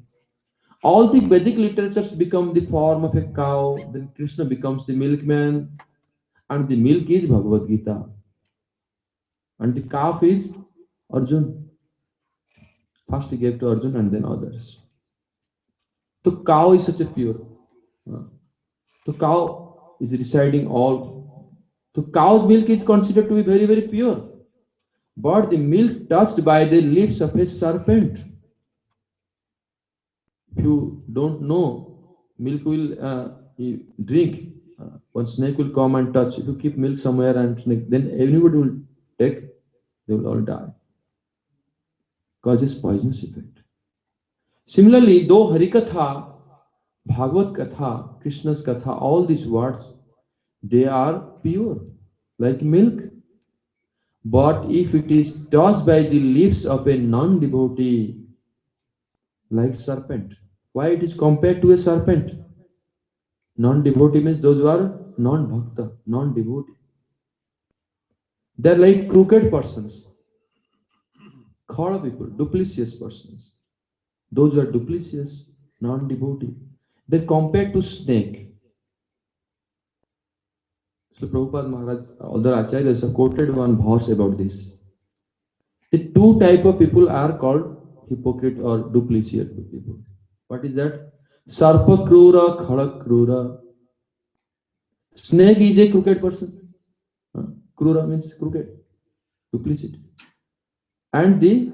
All the Vedic literatures become the form of a cow, then Krishna becomes the milkman, and the milk is Bhagavad Gita. And the calf is Arjun. First he gave to Arjun and then others. So cow is such a pure. So cow is residing all. So cow's milk is considered to be very, very pure. But the milk touched by the lips of a serpent. If you don't know, milk will you drink. One snake will come and touch. If you keep milk somewhere and snake, then everybody will take. They will all die. Causes poisonous effect. Similarly, though Harikatha, Bhagavad Katha, Krishna's Katha, all these words, they are pure, like milk. But if it is touched by the lips of a non-devotee, like serpent, why it is compared to a serpent? Non-devotee means those who are non-bhakta, non-devotee. They are like crooked persons, khara people, duplicitous persons. Those who are duplicitous, non-devotee, they are compared to snake. So Prabhupada Maharaj, other acharyas have quoted one verse about this. The two type of people are called hypocrite or duplicitous people. What is that? Sarpa krura, khara krura. Snake is a crooked person. Krura means crooked, duplicit. And the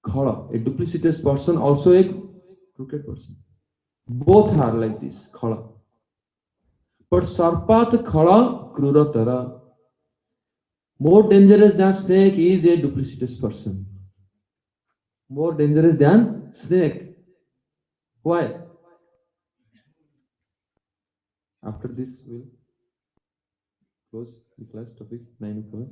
khala, a duplicitous person, also a crooked person. Both are like this, khala. But sarpat khala krura tara. More dangerous than snake is a duplicitous person. More dangerous than snake. Why? After this, we'll close the class topic 9 o'clock.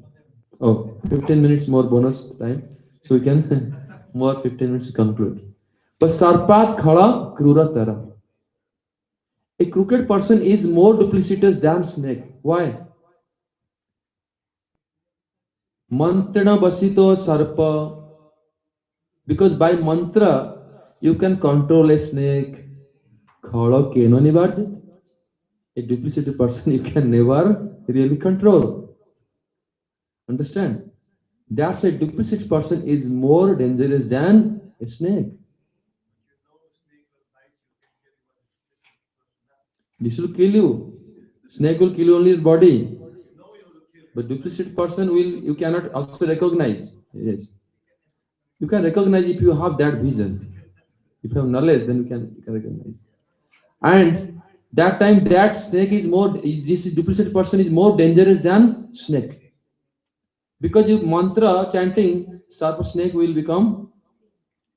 Oh, 15 minutes more bonus time. So we can more 15 minutes to conclude. But sarpat khala krura tara. A crooked person is more duplicitous than snake. Why? Mantrana basito sarpa. Because by mantra, you can control a snake. Khala keno nivarjit. A duplicitous person you can never really control. Understand? That's a duplicitous person is more dangerous than a snake. This will kill you. Snake will kill only your body. But duplicitous person you cannot also recognize. Yes. You can recognize if you have that vision. If you have knowledge, then you can recognize. And That time that snake is more, this duplicity person is more dangerous than snake. Because if mantra chanting, sharp snake will become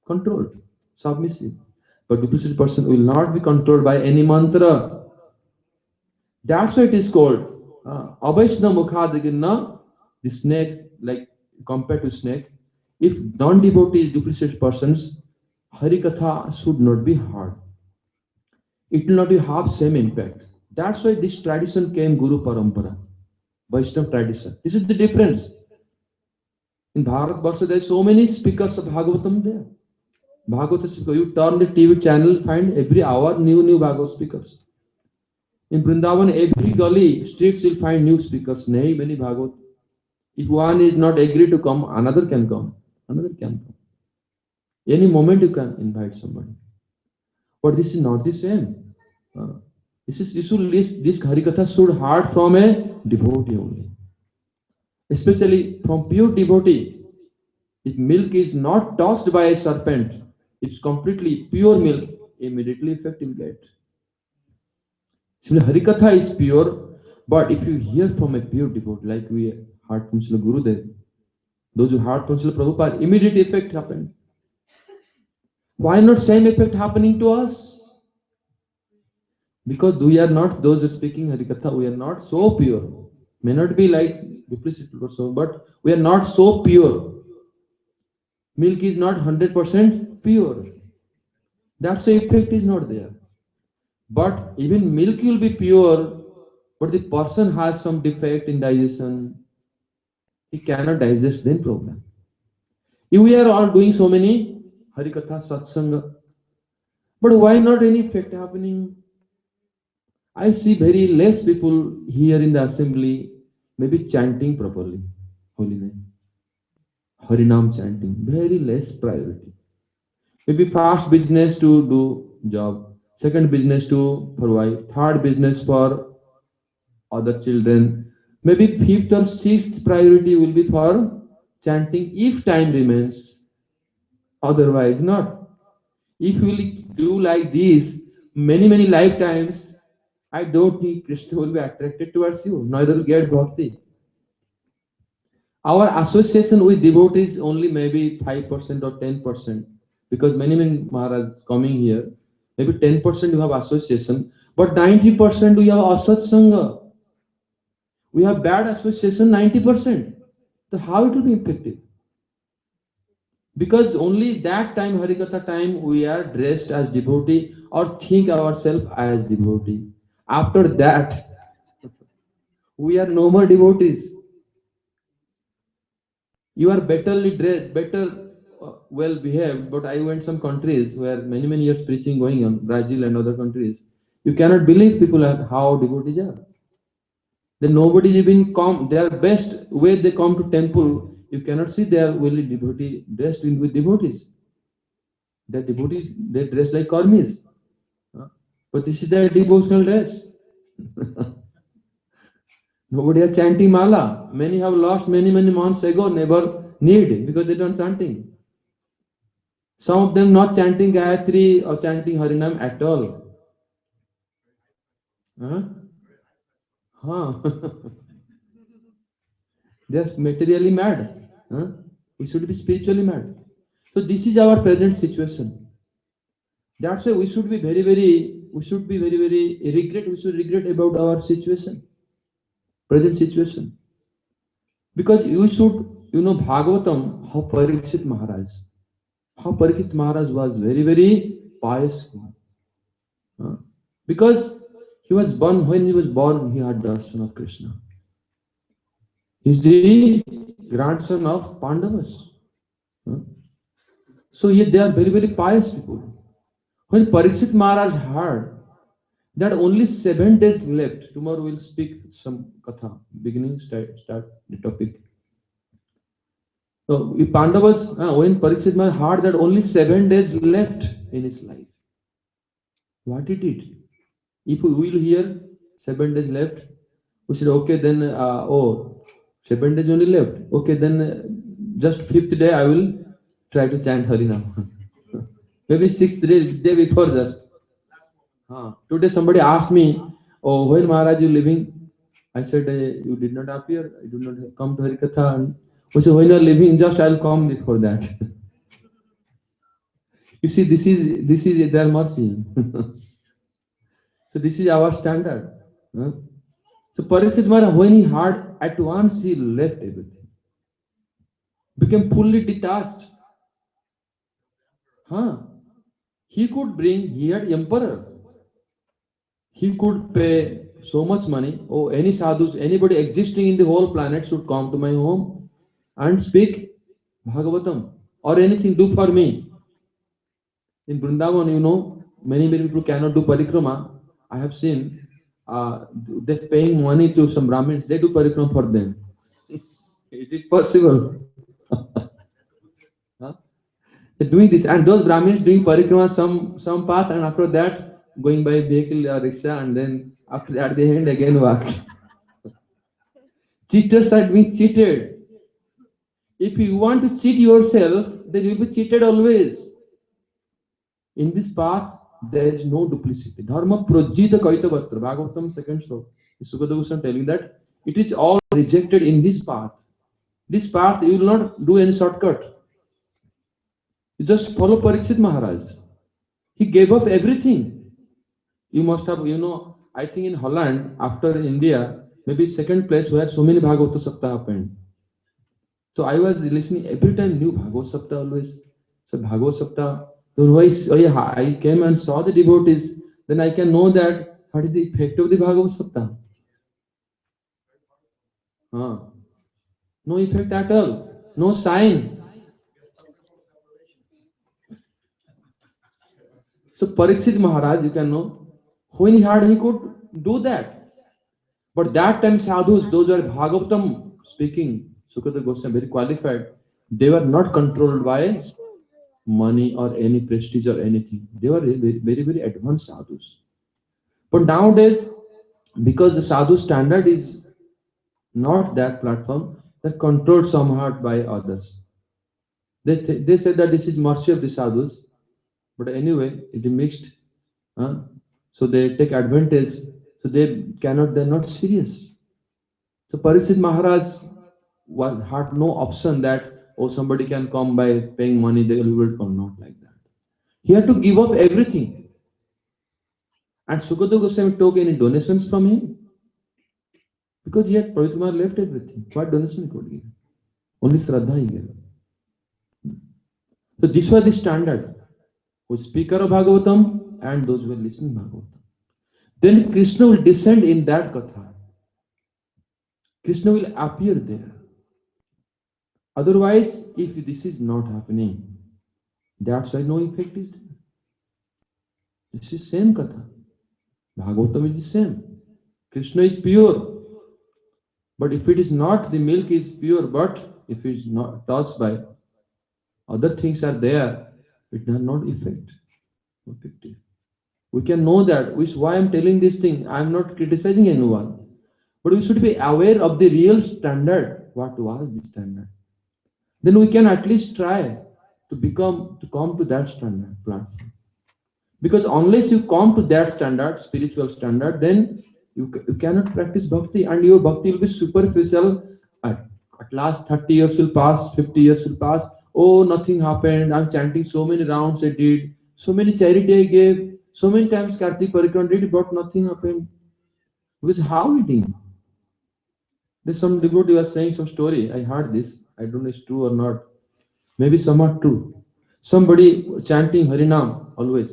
controlled, submissive. But duplicity person will not be controlled by any mantra. That's why it is called Avaishna Mukhadagina, the snake, like compared to snake. If non-devotees, duplicity persons, Harikatha should not be hard. It will not have same impact. That's why this tradition came Guru Parampara, Vaishnava tradition. This is the difference. In Bharat Varsha, there are so many speakers of Bhagavatam there. Bhagavata speaker, you turn the TV channel, find every hour new Bhagavad speakers. In Vrindavan, every gully, streets will find new speakers, many Bhagavad. If one is not agree to come, another can come. Another can come. Any moment you can invite somebody. But this is not the same. This Harikatha should heard from a devotee only. Especially from pure devotee. If milk is not tossed by a serpent, it's completely pure milk, immediately effect will get. So Harikatha is pure, but if you hear from a pure devotee, like we heard from Srila Gurudev, those who heard from Srila Prabhupada, immediate effect happened. Why not same effect happening to us? Because we are not those who are speaking Harikatha, we are not so pure. May not be like duplicity or so, but we are not so pure. Milk is not 100% pure. That's the effect is not there. But even milk will be pure, but the person has some defect in digestion. He cannot digest, then problem. If we are all doing so many Harikatha Satsanga, but why not any effect happening? I see very less people here in the assembly, maybe chanting properly, holy name, Harinam chanting, very less priority. Maybe first business to do job, second business to provide, third business for other children. Maybe fifth or sixth priority will be for chanting if time remains. Otherwise, not. If you will do like this many lifetimes, I don't think Krishna will be attracted towards you, neither will get bhakti. Our association with devotees only maybe 5% or 10%, because many Maharaj coming here, maybe 10% you have association, but 90% we have asatsanga. We have bad association 90%. So how it will be effective? Because only that time, Harikatha time, we are dressed as devotee or think ourselves as devotee. After that, we are no more devotees. You are betterly dressed, better well behaved, but I went some countries where many years preaching going on, Brazil and other countries. You cannot believe people are how devotees are. Then nobody even come, their best way they come to temple, you cannot see they are really devotee, dressed in with devotees. They devotee, they dress like karmis. But this is their devotional dress. Nobody is chanting mala. Many have lost many months ago, never need because they don't chanting. Some of them not chanting Gayatri or chanting Harinam at all. Huh? Huh. They are materially mad. Huh? We should be spiritually mad. So this is our present situation. That's why we should be very regret. We should regret about our situation, present situation. Because you should, Bhagavatam, how Parikshit Maharaj was very pious. Because when he was born, he had darshan of Krishna. He is the grandson of Pandavas. So they are very pious people. When Parikshit Maharaj heard that only 7 days left, tomorrow we'll speak some katha, beginning, start the topic. So if Pandavas, when Parikshit Maharaj heard that only 7 days left in his life, what he did? If we will hear 7 days left, we said, okay, then, 7 days only left. Okay, then just 5th day I will try to chant Harinam. Maybe 6th day before just. Today somebody asked me, "Oh, when Maharaj you living?" I said, "You did not appear. I did not come to Harikatha." And we said, "When you are living, just I'll come for that." You see, this is their mercy. So this is our standard. Huh? So Parikshit Maharaj, when he heard, at once he left everything, became fully detached. Huh? He could bring, he had emperor. He could pay so much money. Oh, any sadhus, anybody existing in the whole planet should come to my home and speak Bhagavatam or anything, do for me. In Vrindavan, many people cannot do parikrama. I have seen they're paying money to some Brahmins, they do parikrama for them. Is it possible? Huh? They're doing this, and those Brahmins doing parikrama some path, and after that going by vehicle or rickshaw, and then after that they end again walk. Cheaters are being cheated. If you want to cheat yourself, then you will be cheated always. In this path, there is no duplicity. Dharma projita kaitavatra. Bhagavatam second sloka. Sukadeva Goswami telling that it is all rejected in this path. This path, you will not do any shortcut. You just follow Parikshit Maharaj. He gave up everything. You must have, I think in Holland, after India, maybe second place where so many Bhagavata Saptah happened. So I was listening every time new Bhagavad Sapta always. So Bhagavad Sapta. So I came and saw the devotees, then I can know that what is the effect of the Bhagavad Sapta. No effect at all. No sign. So Parikshit Maharaj, you can know, when he had, he could do that. But that time sadhus, those were Bhagavatam speaking, Sukadeva Goswami, very qualified, they were not controlled by money or any prestige or anything. They were very, very, very advanced sadhus. But nowadays, because the sadhu standard is not that platform, they're controlled somewhat by others. They say that this is mercy of the sadhus, but anyway, it is mixed. So they take advantage. So they're not serious. So Parikshit Maharaj had no option that, oh, somebody can come by paying money, they will come, not like that. He had to give up everything. And Sukadeva Goswami took any donations from him? Because he had Parikshit Maharaj left everything. What donation he could give? Only Shraddha he gave. So this was the standard. Who speaker of Bhagavatam and those who will listen to Bhagavatam. Then Krishna will descend in that Katha. Krishna will appear there. Otherwise, if this is not happening, that's why no effect is there. This is same Katha. Bhagavatam is the same. Krishna is pure. But if it is not, the milk is pure, but if it is not touched by other things are there, it has not effect. No effective. We can know that, which why I'm telling this thing. I'm not criticizing anyone. But we should be aware of the real standard. What was the standard? Then we can at least try to come to that standard platform. Because unless you come to that standard, spiritual standard, then you cannot practice bhakti, and your bhakti will be superficial. At last 30 years will pass, 50 years will pass. Oh, nothing happened. I'm chanting so many rounds I did, so many charity I gave, so many times Kartik Parikrama did, but nothing happened. Because how it is? There's some devotee was saying some story. I heard this. I don't know if it's true or not. Maybe somewhat true. Somebody chanting Harinam always.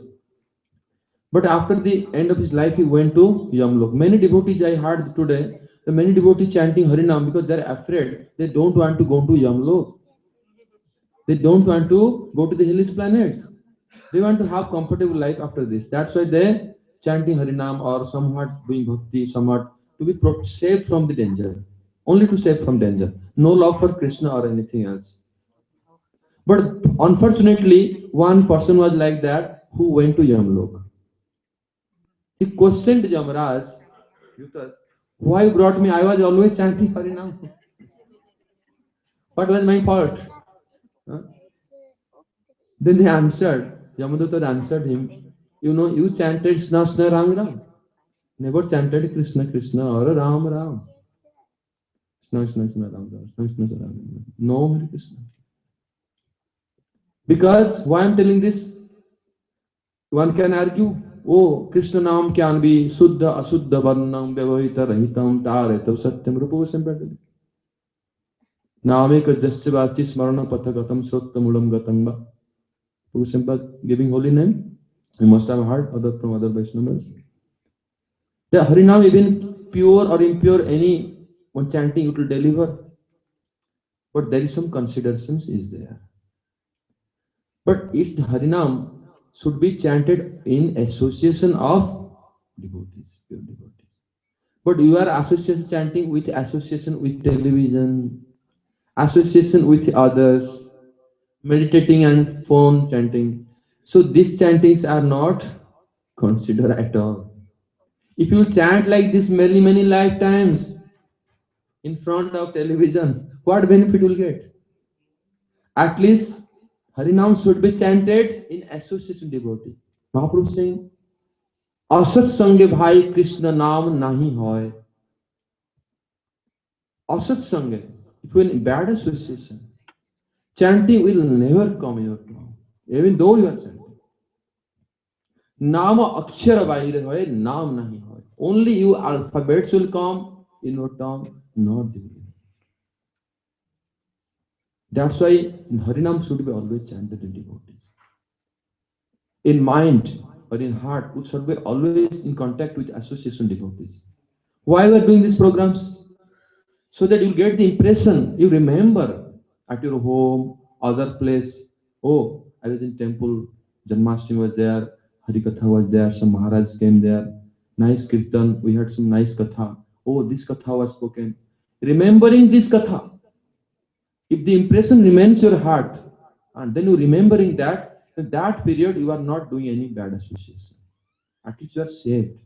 But after the end of his life, he went to Yamlok. Many devotees I heard today, the many devotees chanting Harinam because they're afraid. They don't want to go to Yamlok. They don't want to go to the hellish planets. They want to have comfortable life after this. That's why they chanting Harinam or somewhat doing bhakti, somewhat to be saved from the danger. Only to save from danger. No love for Krishna or anything else. But unfortunately, one person was like that who went to Yamlok. He questioned Yamaraj, why you brought me? I was always chanting Harinam. What was my fault? Huh? Then they answered, Yamadutta answered him, You chanted Snasna Ram Ram. Never chanted Krishna Krishna or Ram Ram. Snasna Ram Ram. Snasna Ram Ram. No Hare Krishna. Because why I'm telling this? One can argue, oh, Krishna Nam can be Suddha Asuddha Varnam Vyavahita Rahitam Taretam Satyam Rupa Vasampati. Nameka Jastivachi Smarana Pathagatam Srottamulam Gatamba. Vasampati giving holy name. You must have heard other from other Vaishnavas. The Harinam, even pure or impure, any one chanting it will deliver. But there is some considerations is there. But if the Harinam should be chanted in association of devotees, pure devotees. But you are association chanting with association with television, association with others, meditating and phone chanting. So these chantings are not considered at all. If you chant like this many lifetimes in front of television, what benefit will get? At least Harinam should be chanted in association devotee. Mahaprabhu saying, असत संगे भाई कृष्ण नाम नहीं होय. Asat Sangha, if you're in bad association, chanting will never come in your tongue, even though you are chanting. Nama akshara bahir hoy, naam nahi hoy. Only you alphabets will come in your tongue, not the name. That's why Harinam should be always chanted in devotees. In mind or in heart, we should be always in contact with association devotees. Why we are doing these programs? So that you get the impression, you remember at your home, other place. Oh, I was in temple, Janmashtami was there, Harikatha was there, some Maharaj came there, nice Kirtan, we had some nice Katha. Oh, this Katha was spoken. Remembering this Katha, if the impression remains your heart, and then you remembering that, in that period you are not doing any bad association. At least you are saved.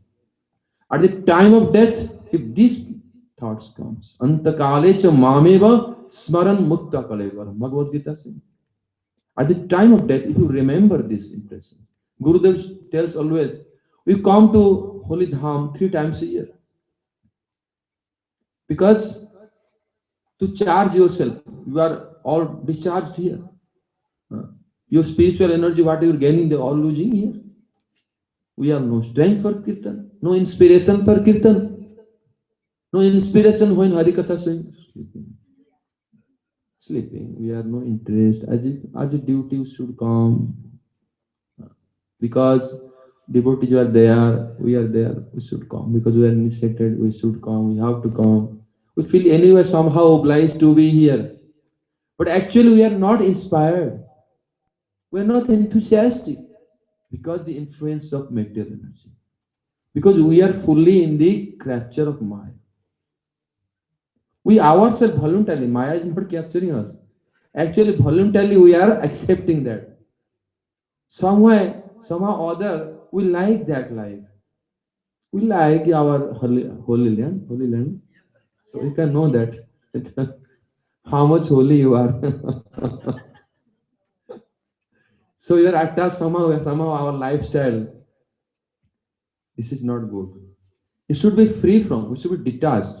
At the time of death, if this thoughts comes, Antakale cha mameva smaran mutta kaleva. Bhagavad Gita says. At the time of death, if you remember this impression, Gurudev tells always, we come to Holy Dham 3 times a year. Because to charge yourself, you are all discharged here. Your spiritual energy, what you are gaining, they are all losing here. We have no strength for Kirtan, no inspiration for Kirtan. No inspiration when Harikatha saying, sleeping. We have no interest. As a duty should come. Because devotees are there, we are there, we should come. Because we are initiated, we should come, we have to come. We feel anyway somehow obliged to be here. But actually we are not inspired. We are not enthusiastic. Because the influence of material energy. Because we are fully in the capture of Maya. We ourselves voluntarily, Maya is not capturing us. Actually, voluntarily we are accepting that. Somehow or other, we like that life. We like our holy land. So you can know that how much holy you are. So you are attached somehow our lifestyle. This is not good. You should be free from, we should be detached.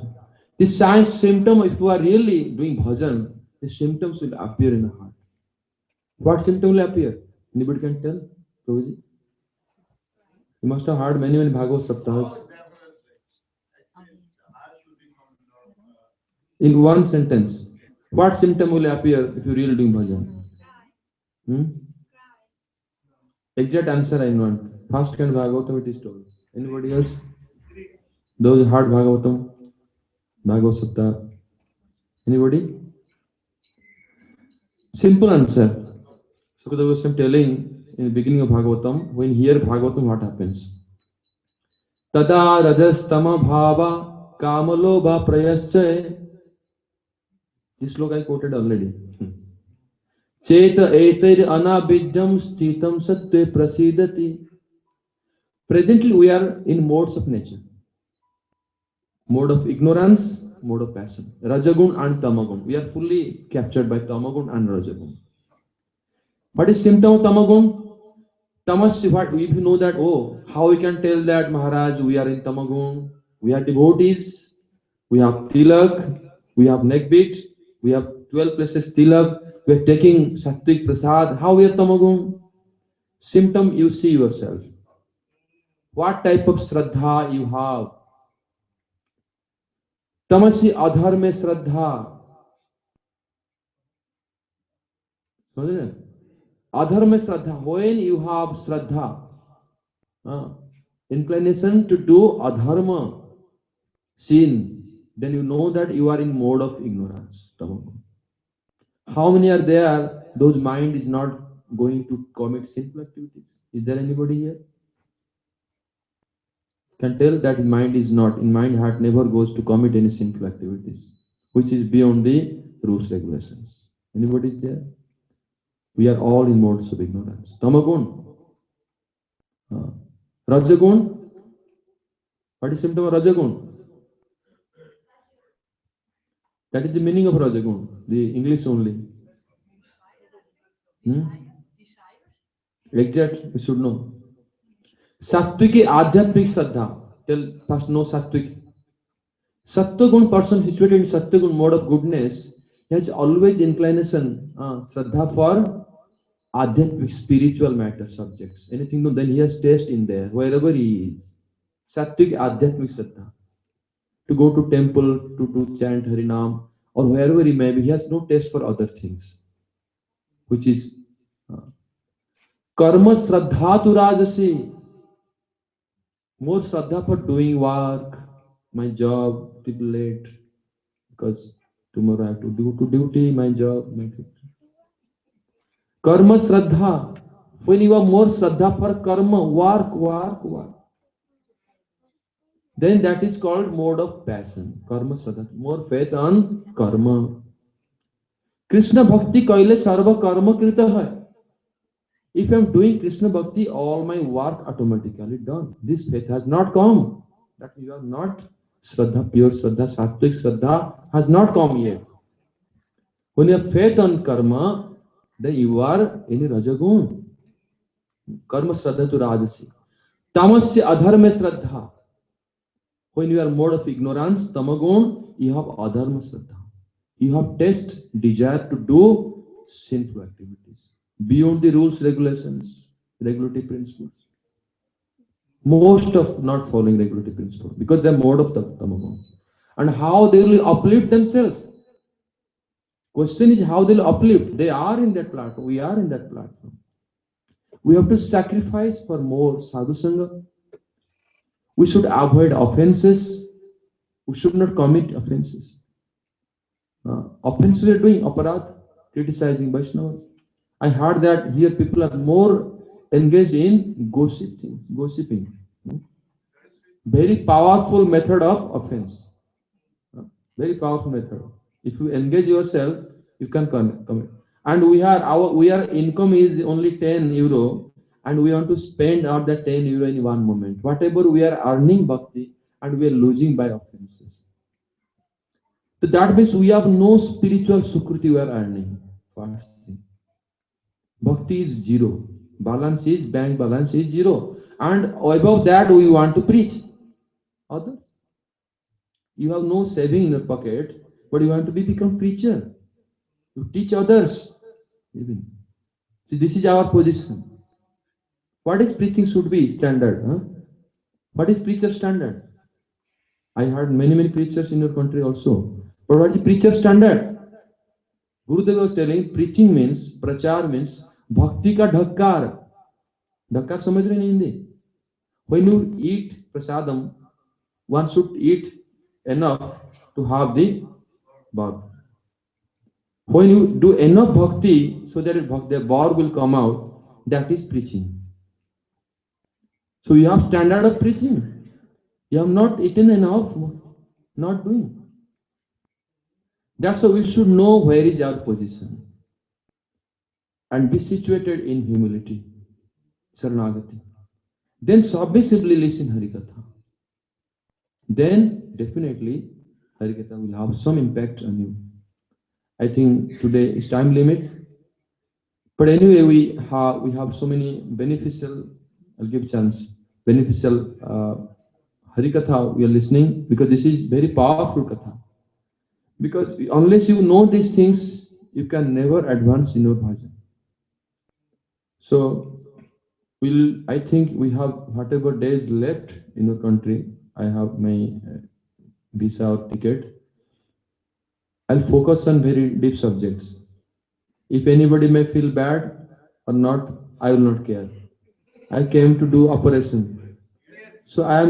This sign symptom, if you are really doing bhajan, the symptoms will appear in the heart. What symptom will appear? Anybody can tell? Prabhuji? You must have heard many Bhagavad Saptahas. In one sentence, what symptom will appear if you really doing bhajan? Exact answer I want. First can Bhagavatam it is told. Anybody else? Those who heard Bhagavatam? Bhagavad Saptah? Anybody? Simple answer. Sukadeva was telling in the beginning of Bhagavatam, when you hear Bhagavatam, what happens? Tada rajastama bhava kamalobha prayascha. This sloka I quoted already. Cheta eter anabidyam sthitam satya prasidati. Presently we are in modes of nature. Mode of ignorance, mode of passion. Rajagun and Tamagun. We are fully captured by Tamagun and Rajagun. What is symptom of Tamagun? Tamasi, what if you know that, oh, how we can tell that Maharaj we are in Tamagun? We are devotees, we have tilak, we have neck beat, we have 12 places tilak, we are taking Sattvic Prasad. How we are Tamagun? Symptom you see yourself. What type of Shraddha you have? Tamasi adhar mein Shraddha. Adhar mein Shraddha. When you have Shraddha, inclination to do adharma, sin, then you know that you are in mode of ignorance. How many are there? Those mind is not going to commit sinful activities. Is there anybody here? Can tell that mind is not, in mind heart never goes to commit any sinful activities, which is beyond the rules regulations. Anybody is there? We are all in modes of ignorance. Tamagun. Rajagun. What is symptom of Rajagun? That is the meaning of Rajagun, the English only. Exact, we should know. Sattvic Adhyatmic Shraddha. Tell first know Sattvic. Sattvagun person situated in Sattvagun mode of goodness has always inclination, Shraddha for Adhyatmic spiritual matter subjects. Anything, no, then he has taste in there, wherever he is. Sattvic Adhyatmic Shraddha. To go to temple, to chant Harinam, or wherever he may be, he has no taste for other things. Which is Karma Shraddha tu Rajasi. More Shraddha for doing work, my job, till late, because tomorrow I have to do to duty, my job, my duty. Karma Shraddha. When you have more Shraddha for karma, work, then that is called mode of passion. Karma Shraddha. More faith on karma. Krishna Bhakti kaile sarva karma krita hai. If I am doing Krishna Bhakti, all my work automatically done. This faith has not come. That you are not Shraddha, pure Shraddha, Sattvic Shraddha has not come yet. When you have faith on karma, then you are in Rajagun. Karma Shraddha to Rajasi. Tamasya adharma Shraddha. When you are mode of ignorance, Tamagun, you have adharma Shraddha. You have taste, desire to do sinful activities beyond the rules, regulations, regulatory principles. Most of not following regulatory principles because they are mode of Tamagun. And how they will uplift themselves. Question is how they will uplift. They are in that platform. We are in that platform. We have to sacrifice for more sadhu sangha. We should avoid offenses. We should not commit offenses. Offenses we are doing, aparadh, criticizing Vaishnavas. I heard that here people are more engaged in gossiping. Very powerful method of offense. Very powerful method. If you engage yourself, you can commit. And we are income is only 10 euro, and we want to spend out that 10 euro in one moment. Whatever we are earning bhakti, and we are losing by offenses. So that means we have no spiritual sukruti we are earning. First thing. Bhakti is zero. Bank balance is zero. And above that we want to preach. Others. You have no saving in your pocket, but you want to become preacher. You teach others. See, this is our position. What is preaching should be standard? What is preacher standard? I heard many preachers in your country also. But what is preacher standard? Gurudev was telling preaching means, prachar means bhakti ka dhakkar. Dhakkar samajh rahe in Hindi? When you eat prasadam, one should eat enough to have the bhakti. When you do enough bhakti so that the bar will come out, that is preaching. So you have standard of preaching. You have not eaten enough, not doing. That's why we should know where is our position and be situated in humility, Saranagati. Then submissively listen Harikatha. Then definitely Harikatha will have some impact on you. I think today is time limit. But anyway, we have so many beneficial. I'll give chance. Beneficial Harikatha we are listening because this is very powerful katha. Because unless you know these things, you can never advance in your bhajan. So I think we have whatever days left in our country. I have my visa or ticket. I'll focus on very deep subjects. If anybody may feel bad or not, I will not care. I came to do operation. So I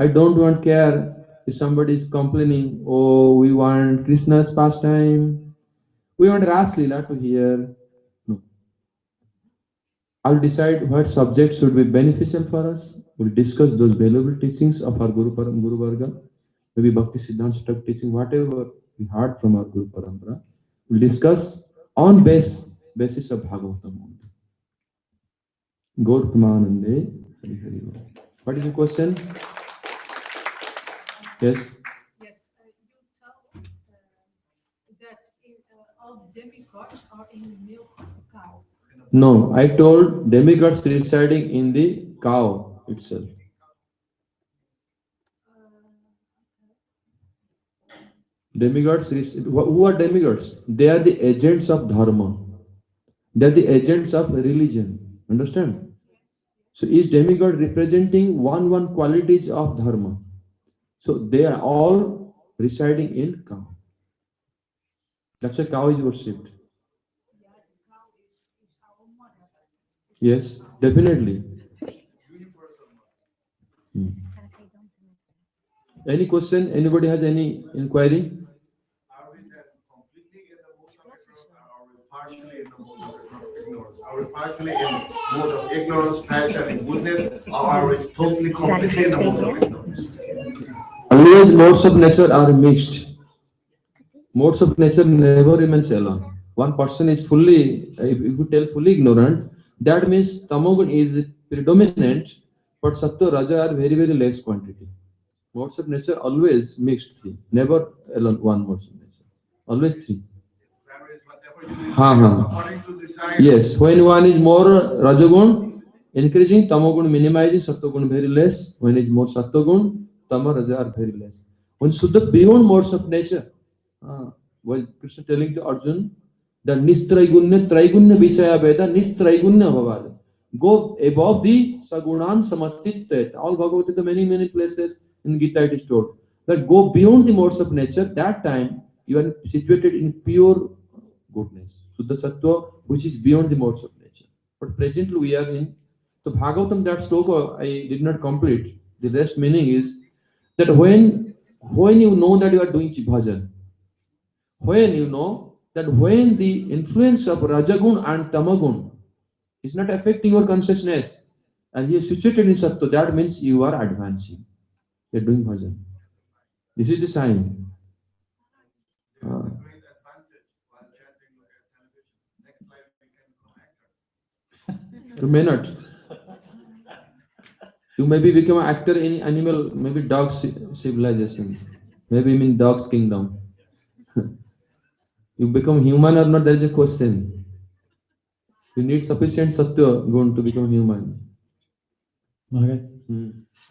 don't want care if somebody is complaining, oh, we want Krishna's pastime, we want Ras Leela to hear. No. I'll decide what subjects should be beneficial for us. We'll discuss those valuable teachings of our Guru Varga, maybe Bhakti Siddhanta teaching, whatever we heard from our Guru Parampara. We'll discuss on basis of Bhagavatam. Gauramanande. What is the question? Yes. Yes, you tell that all demigods are in the milk of the cow. No, I told demigods residing in the cow itself. Demigods, who are demigods? They are the agents of dharma. They are the agents of religion. Understand? So each demigod representing one qualities of dharma. So they are all residing in cow. That's why cow is worshipped. Yeah, the cow is our mother. Yes, definitely. Any question? Anybody has any inquiry? Are we then completely in the mode of ignorance? Are we partially in the mode of ignorance? Are we partially in mode of ignorance, passion, and goodness? Or are we totally, completely in the mode of ignorance? Always modes of nature are mixed. Modes of nature never remains alone. One person is fully, if you tell fully ignorant, that means tamogun is predominant, but sattva raja are very less quantity. Modes of nature always mixed three, never alone one modes of nature. Always three. Varies whatever you decide, according to decide. Yes, when one is more rajagun, increasing, tamogun minimizing, sattvagun very less. When it is more sattvagun, tama raja are very less. When Suddha beyond modes of nature, while Krishna telling to Arjun that nistraigunya traigunya visaya veda nistraigunya bhavada. Go above the sagunan samatittet. All Bhagavad Gita, many places in Gita it is told that go beyond the modes of nature. That time you are situated in pure goodness, Suddha Sattva, which is beyond the modes of nature. But presently we are in the Bhagavatam. That sloka I did not complete. The rest meaning is that when you know that you are doing bhajan, when you know that when the influence of Rajagun and Tamagun is not affecting your consciousness and you are situated in Sattva, that means you are advancing. You are doing bhajan. This is the sign. There is a great advantage while chanting at television. Next slide, we can become actors. You may not. You maybe become an actor in animal, maybe dog civilization, maybe in dog's kingdom. You become human or not, there is a question. You need sufficient sattva gun to become human. Maharaj,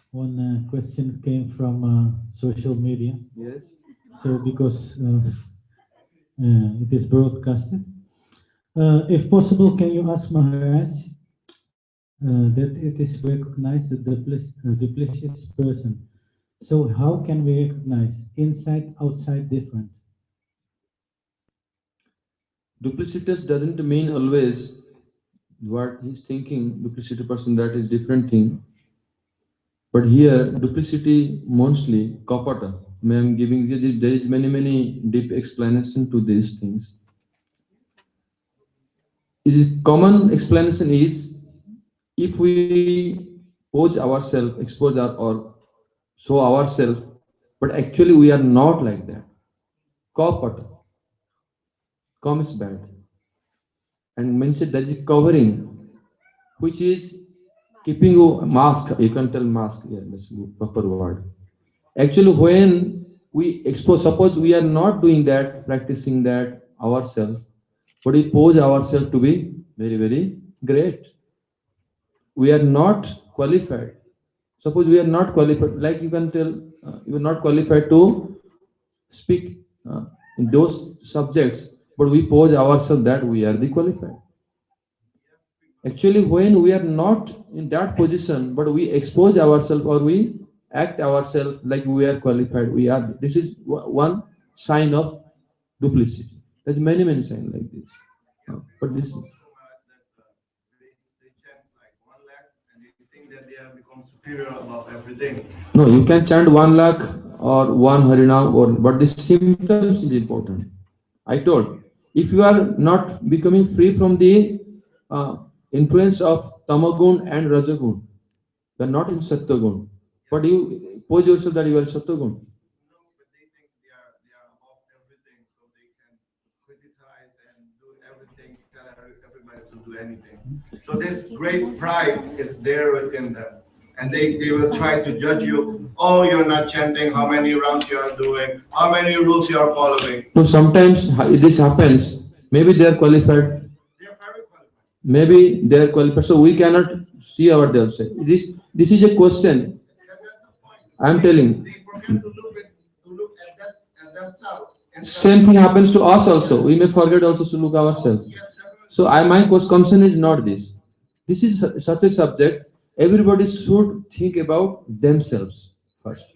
one question came from social media. Yes. So because it is broadcasted, if possible, can you ask Maharaj that it is recognized the duplicitous person? So how can we recognize inside, outside, different? Duplicitous doesn't mean always what he's thinking. Duplicity person, that is different thing. But here duplicity mostly kapata. I am giving there is many deep explanation to these things. Common explanation is if we pose ourselves, expose or show ourselves, but actually we are not like that. Kapata. Kam is bad. And means that there is a covering, which is keeping you mask. You can tell mask. Yeah, that's a proper word. Actually, when we expose, suppose we are not doing that, practicing that ourselves, but we pose ourselves to be very, very great. We are not qualified. Suppose we are not qualified, like you can tell, you are not qualified to speak in those subjects, but we pose ourselves that we are the qualified. Actually, when we are not in that position, but we expose ourselves or we act ourselves like we are qualified, we are. This is one sign of duplicity. There's many, many signs like this. But this. They chant like 1 lakh and they think that they have become superior above everything. No, you can chant 1 lakh or 1 Harinam, but the symptoms is important. I told, if you are not becoming free from the influence of Tamagun and Rajagun, you are not in Sattvagun. But you pose yourself that you are Sattvagun. No, but they think they are above everything, so they can criticize and do everything, tell everybody to do anything. So this great pride is there within them. And they will try to judge you. Oh, you're not chanting, how many rounds you are doing, how many rules you are following. So sometimes this happens. Maybe they are qualified. They are very qualified. Maybe they are qualified. So we cannot see ourselves. This is a question. I am telling. They forget to look at themselves. Same thing happens to us also. We may forget also to look ourselves. Yes, definitely. So my concern is not this. This is such a subject. Everybody should think about themselves first.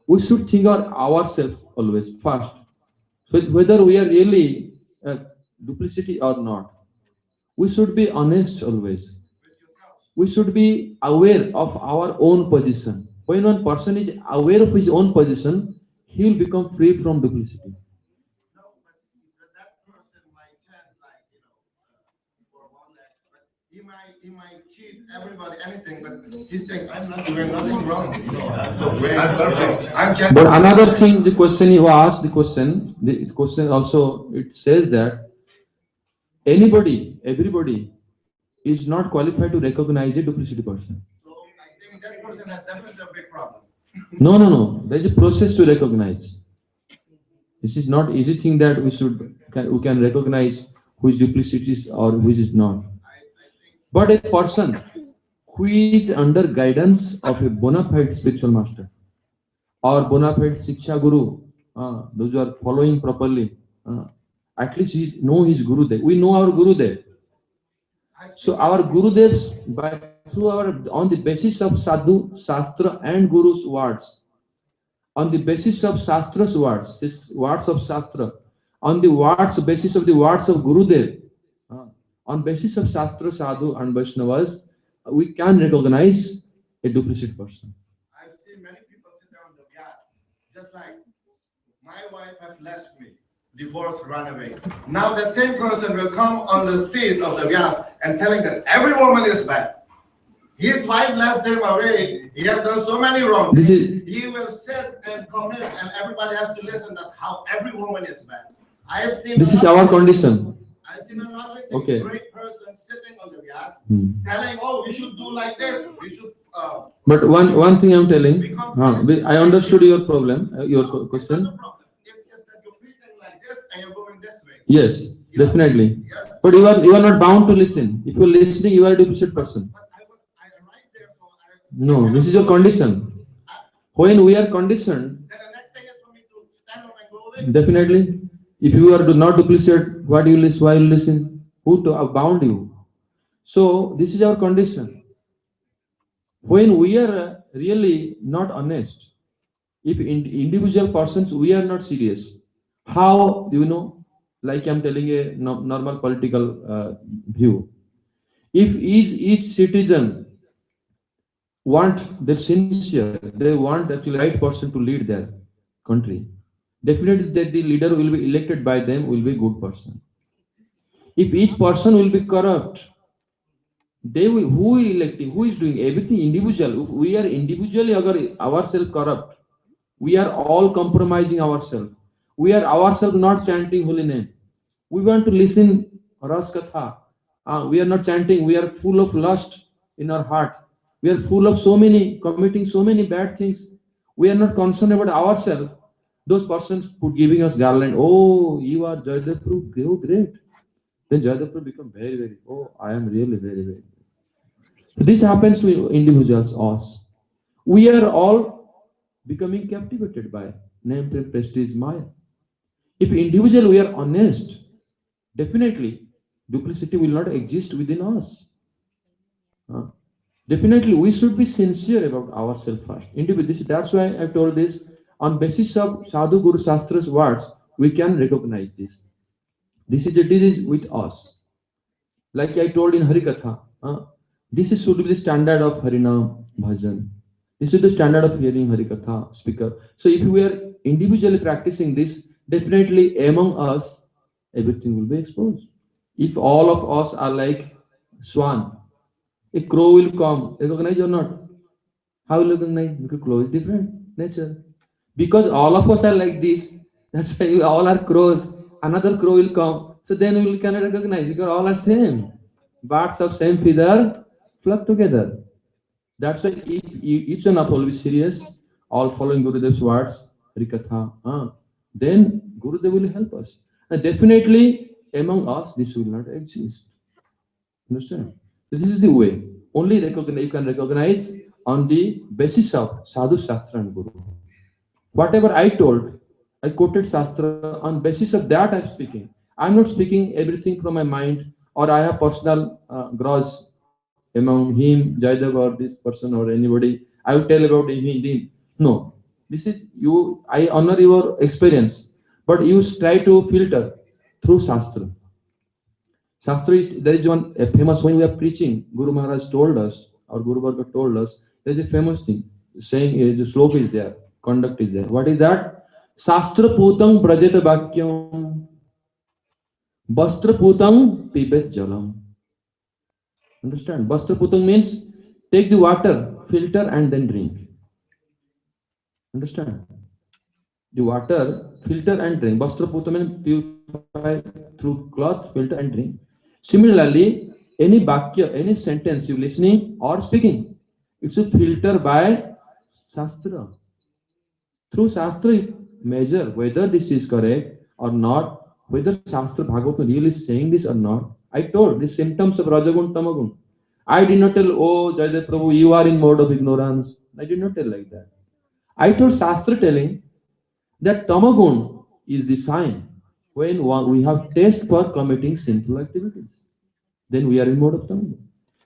We should think about ourselves always first. So whether we are really duplicity or not, we should be honest always. With yourself. We should be aware of our own position. When one person is aware of his own position, he will become free from duplicity. No, but that person might chant like, for 1 lakh, but he might cheat everybody, anything, but he's saying, I'm not doing nothing wrong. I'm so great, I'm perfect. I'm chanting. But another thing, the question you asked, the question also, it says that everybody is not qualified to recognize a duplicity person. So I think that person has definitely a big problem. No. There is a process to recognize. This is not easy thing that we can recognize who is duplicity or who is not. But a person who is under guidance of a bona fide spiritual master or bona fide Shiksha Guru, those who are following properly, at least he know his Gurudev. We know our Gurudev. So our Gurudevs, on the basis of Sadhu, Shastra and Guru's words, on the basis of Shastra's words, this words of Shastra, on the basis of the words of Gurudev, on basis of Shastra, Sadhu and Vaishnavas, we can recognize a duplicate person. I've seen many people sit there on the gas, just like my wife has left me, divorced, run away. Now that same person will come on the seat of the gas and telling that every woman is bad. His wife left him away. He has done so many wrong things. He will sit and comment, and everybody has to listen that how every woman is bad. I have seen. This is our condition. I've seen another Okay. great person sitting on the gas, telling, "Oh, we should do like this. We should." But one thing I'm telling, I understood your problem, your question. It's not the problem. It's that you're preaching like this and you're going this way. Yes, definitely. Yes. But you are not bound to listen. If you're listening, you are a duplicate person. But I arrived there, so No, this is your condition. When we are conditioned, then the next thing is for me to stand up and go away. definitely, if you are not duplicate, why you listen? Who to bound you? So this is our condition. When we are really not honest, if individual persons we are not serious, how do you know? Like I'm telling a normal political view. If each citizen they're sincere, they want actually right person to lead their country, definitely that the leader will be elected by them will be a good person. If each person will be corrupt, who is electing, who is doing everything individual. If we are individually ourselves corrupt, we are all compromising ourselves. We are ourselves not chanting holy name. We want to listen Ras Katha. We are not chanting. We are full of lust in our heart. We are full of committing so many bad things. We are not concerned about ourselves. Those persons put giving us garland. Oh, you are Jayadevpuru, great. then Jayadeva become very, very, oh, I am really very, very. So this happens to individuals, us. We are all becoming captivated by name, fame, prestige, Maya. If individual we are honest, definitely duplicity will not exist within us. Huh? Definitely, we should be sincere about ourselves first. That's why I told this. On basis of Sadhu Guru Shastra's words, we can recognize this. This is a disease with us. Like I told in Harikatha, should be the standard of Harinam Bhajan. This is the standard of hearing Harikatha speaker. So if we are individually practicing this, definitely among us, everything will be exposed. If all of us are like swan, a crow will come, recognize or not? How will you recognize? Because crow is different nature. Because all of us are like this, that's why we all are crows. Another crow will come, so then we cannot recognize because all are same. Birds of same feather flock together. That's why if each one of all be serious, all following Gurudev's words, Rikatha, then Gurudev will help us. And definitely among us, this will not exist. Understand? This is the way. Only you can recognize on the basis of Sadhu Shastra and Guru. Whatever I told, I quoted Shastra on basis of that I'm speaking. I'm not speaking everything from my mind or I have personal grudge among him, Jaidev or this person or anybody. I will tell about him. No. This is you, I honor your experience, but you try to filter through Shastra. Shastra is, there is one a famous when we are preaching, Guru Maharaj told us, or Guru Bhargava told us, there is a famous thing, saying the slope is there, conduct is there. What is that? Shastra putam brajeta bhakyam, Vastra putam pibet jalam. Understand? Vastra putam means take the water, filter and then drink. Understand? The water, filter and drink. Vastra putam means purify through cloth, filter and drink. Similarly, any bhakya, any sentence you listening or speaking, it should filter by Shastra. Through Shastra, measure whether this is correct or not, whether Shastra Bhagavatam really is saying this or not. I told the symptoms of Rajagun, Tamagun. I did not tell, oh, Jaydev Prabhu, you are in mode of ignorance. I did not tell like that. I told Shastra telling that Tamagun is the sign when we have taste for committing sinful activities. Then we are in mode of Tamagun.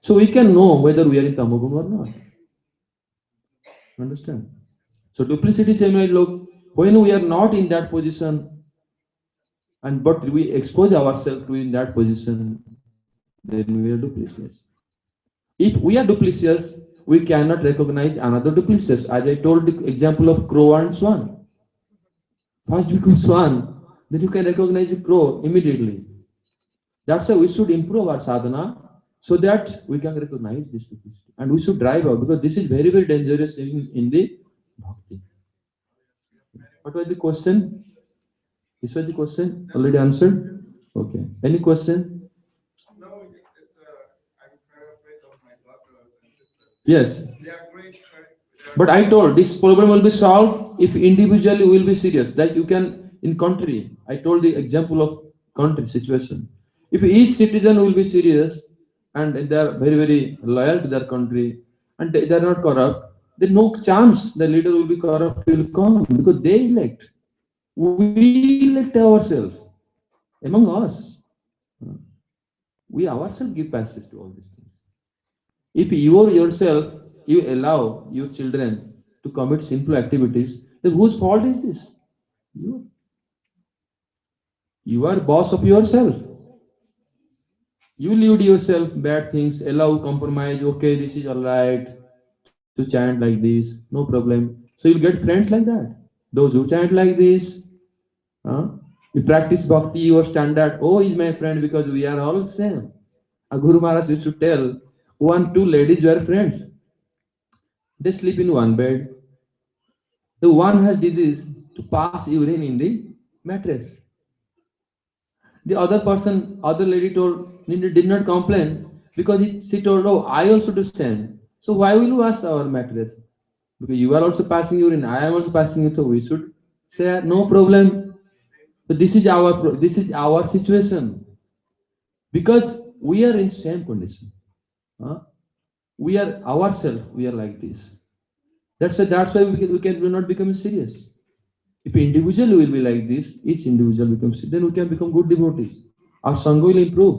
So we can know whether we are in Tamagun or not. Understand? So duplicity same look when we are not in that position, and but we expose ourselves to in that position, then we are duplicitous. If we are duplicitous, we cannot recognize another duplicitous. As I told the example of crow and swan. First become swan, then you can recognize the crow immediately. That's why we should improve our sadhana so that we can recognize this duplicity. And we should drive out because this is very, very dangerous in the bhakti. What was the question? This was the question already answered? Okay. Any question? No, I'm very afraid of my daughters and sisters. Yes. They are great. But I told this problem will be solved if individually we will be serious. That you can, in country, I told the example of country situation. If each citizen will be serious and they are very, very loyal to their country and they are not corrupt, then no chance the leader will be corrupt will come because they elect. We elect ourselves among us. We ourselves give passage to all these things. If you yourself, you allow your children to commit sinful activities, then whose fault is this? You. You are boss of yourself. You lead yourself bad things, allow compromise, okay, this is alright, to chant like this, no problem. So you'll get friends like that. Those who chant like this, you practice bhakti, your standard, oh, he's my friend because we are all same. A Guru Maharaj used to tell, two ladies were friends. They sleep in one bed. The one has disease to pass urine in the mattress. The other lady did not complain because she told, oh, I also do same. So why will you wash our mattress? Because you are also passing urine, I am also passing it, so we should say no problem. So this is our situation. Because we are in same condition. Huh? We are ourselves, we are like this. That's why we not become serious. If individual will be like this, each individual becomes, then we can become good devotees. Our sangha will improve.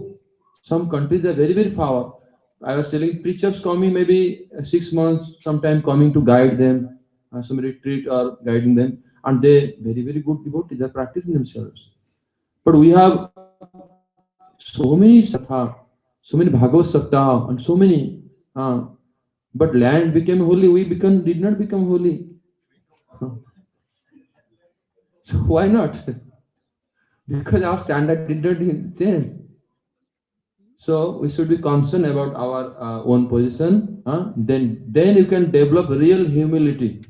Some countries are very, very far. I was telling preachers coming maybe 6 months, sometime coming to guide them, some retreat or guiding them, and they very, very good devotees. They're practicing themselves. But we have so many satha, so many Bhagavad Sapta, and so many. But land became holy. We did not become holy. So why not? Because our standard did not change. So we should be concerned about our own position. Then you can develop real humility.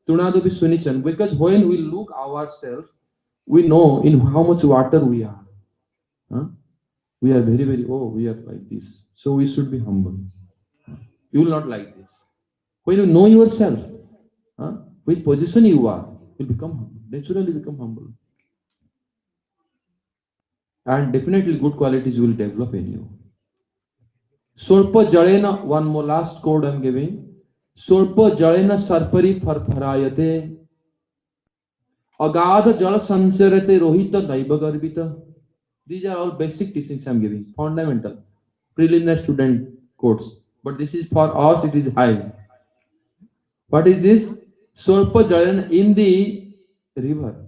Tunadapi Sunichan. Because when we look ourselves, we know in how much water we are. We are very, very, we are like this. So we should be humble. You will not like this. When you know yourself, which position you are, you become humble. Naturally become humble. And definitely good qualities will develop in you. Sorpa Jalena, one more last code I'm giving. Sorpa Jalena Sarpari Farparayate. Agada Jala Sancharate Rohita Daiba Garbita. These are all basic teachings I'm giving. Fundamental. Preliminary student codes. But this is for us, it is high. What is this? Sorpa Jalena in the river.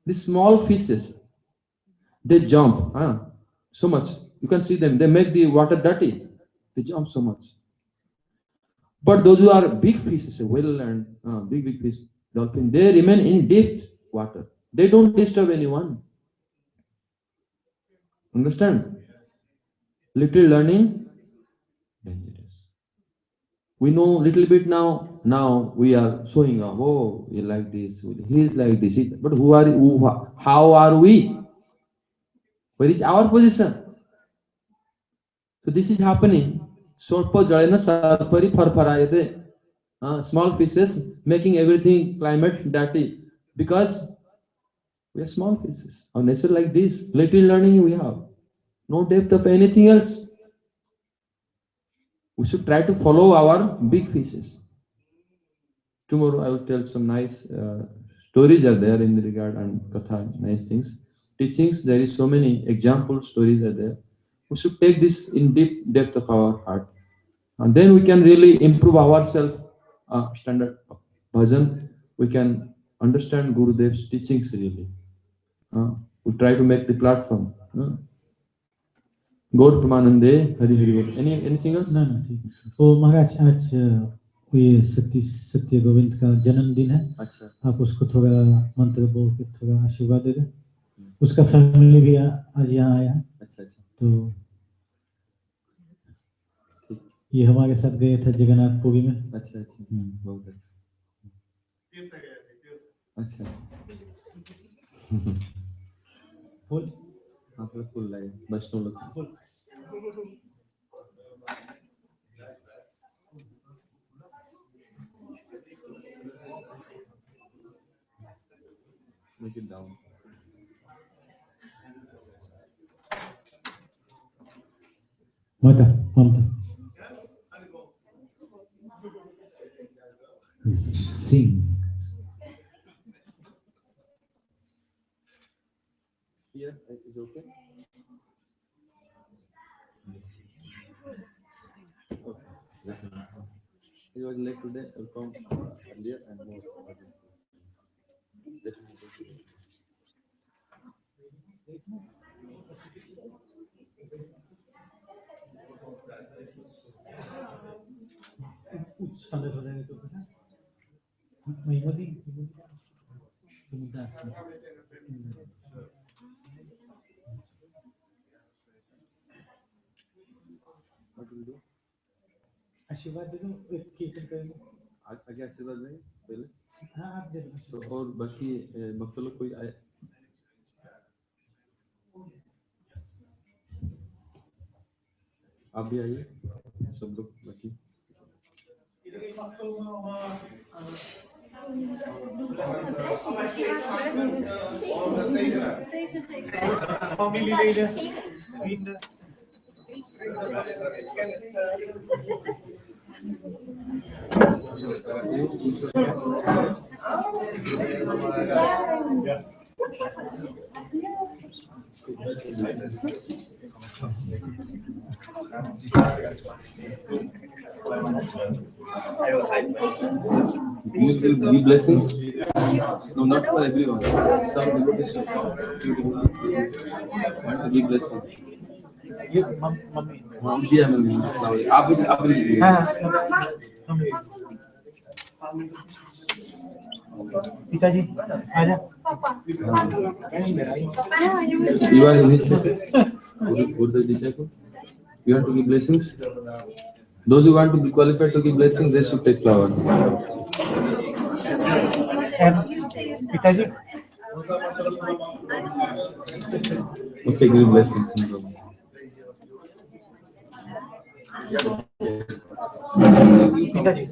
The small fishes, they jump so much. You can see them. They make the water dirty. They jump so much. But those who are big fishes, whale and big fish, dolphin, they remain in deep water. They don't disturb anyone. Understand? Little learning, dangerous. We know little bit now. Now we are showing off. Oh, he like this. He is like this. But who are? How are we? Where is our position? So this is happening. Sorpo jalena sarpari farfarayate. Small fishes making everything climate dirty because we are small fishes. Our nature like this. Little learning we have. No depth of anything else. We should try to follow our big fishes. Tomorrow I will tell some nice stories are there in the regard and katha, nice things. Teachings, there is so many example stories are there. We should take this in deep depth of our heart. And then we can really improve ourselves standard of bhajan. We can understand Gurudev's teachings really. We try to make the platform. Gaur Pramanande, Hari Hari Bol. Anything else? ना ठीक है। वो महाराज आज ये सत्य गोविंद का जन्मदिन है। अच्छा। आप उसको थोड़ा मंत्र बोल के थोड़ा आशीर्वाद दे दें। उसका फैमिली भी आज यहाँ आया। अच्छा अच्छा। तो ये हमारे साथ गए थे जगन्नाथपुरी में। अच्छा अच्छा। बहुत अच्छा। अच्छा। फुल। हाँ फुल लाए वैष्णव लोग। Make it down. Mamta. Sing. Here is okay. It was late today. I'll come earlier and more. Standard हो जाएगा तो पता? महिमती What will do? आशीर्वाद दे दो एक कीर्तन करेंगे। आगे आशीर्वाद देंगे पहले। हाँ आप दे दो। तो और बाकी भक्त लोग कोई आए? आप भी आइए सब लोग बाकी। Family leader. You still give blessings? No, not for everyone. Some devotees give blessings. दिया मैंने आप भी पिताजी आजा you are initiated Buddha disciple. You have to give blessings. Those who want to be qualified to give blessings, they should take flowers. पिताजी Okay, give blessings. पिताजी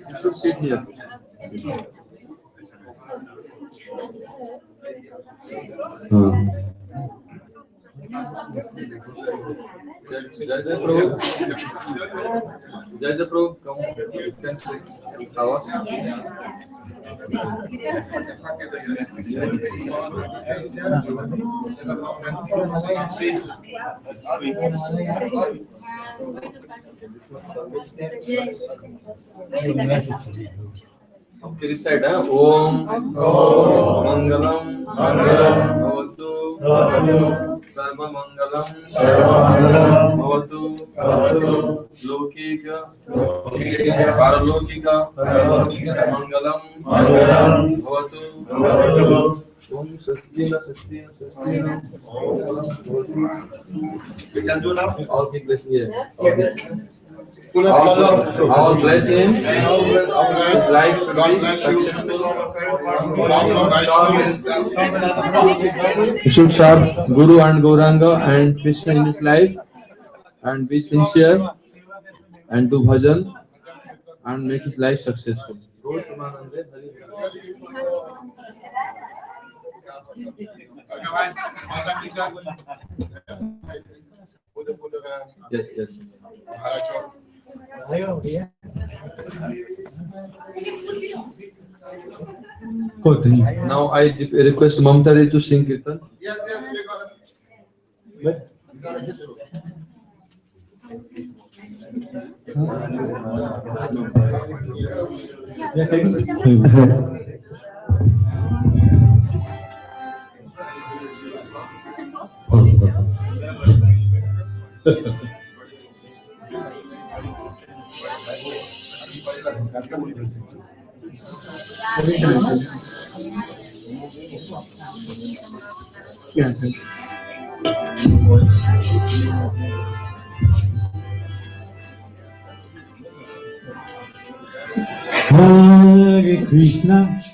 You should sit here. Jai Prabhu. Jai Prabhu, come. You can say ours. Okay, this side, Om Mangalam Bhavatu Sarva Mangalam Bhavatu Lokika Paralokika Mangalam Bhavatu Om Sastina. You can do now. All keep blessing here. All bless him. His life should be successful. He should serve Guru and Gauranga and Krishna in his life and be sincere and do bhajan and make his life successful. Yes. Now I request Mamta to sing Kirtan. Yes,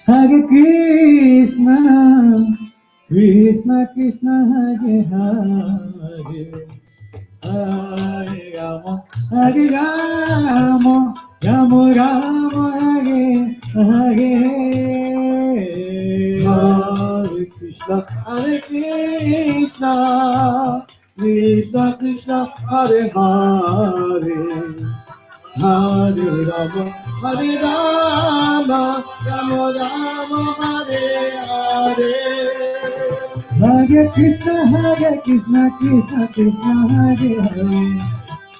Hare Krishna, Krishna Krishna, Hare Hare, Hare Rama, Rama Rama, Hare Hare, Hare Krishna, Krishna Krishna, Hare Hare, Hare Rama, Rama Rama, Hare Hare, Hare Krishna, Krishna Krishna, Hare Hare,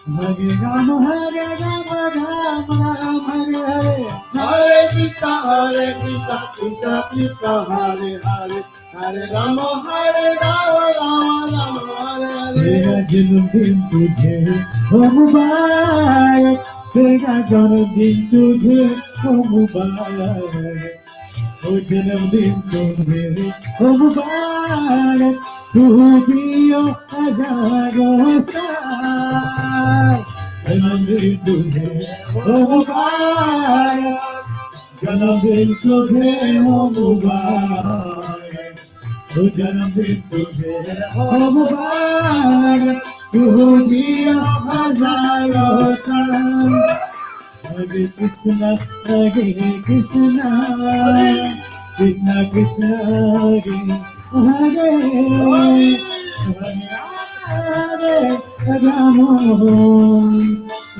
Hare Rama, Rama Rama, Hare Hare, Hare Krishna, Krishna Krishna, Hare Hare, Hare Rama, Rama Rama, Hare Hare. Mera janmdin tujhe ho mubarak, तेरा जन्मदिन तुझे हो मुबारक, ओ जन्मदिन तुम्हें हो मुबारक, तू जियो हजारों साल, जन्मदिन तुझे हो मुबारक, जन्मदिन तुझे हो मुबारक, ओ जन्मदिन तुझे हो मुबारक, तू जियो हजारों साल. Hare Krishna, Krishna Krishna Hare Hare Hare Rama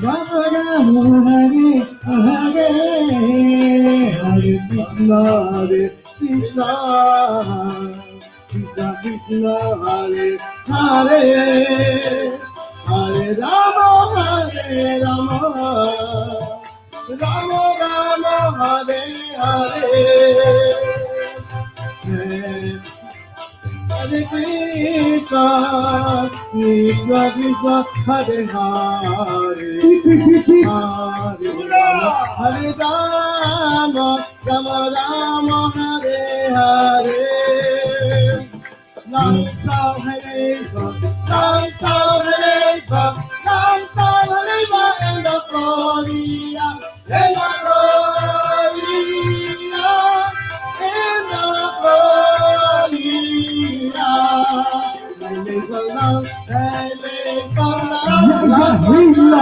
Rama Rama Hare Hare Hare Krishna Krishna Krishna Krishna Hare Hare Hare Rama Rama Rama Hare Hare Hare Krishna Krishna Krishna Hare Hare Hare Rama Rama Rama Hare Hare Nam Sao Hare Nam Sao Hare Nam Sao Hare and the Gloria and the Gloria and the Gloria and the love and the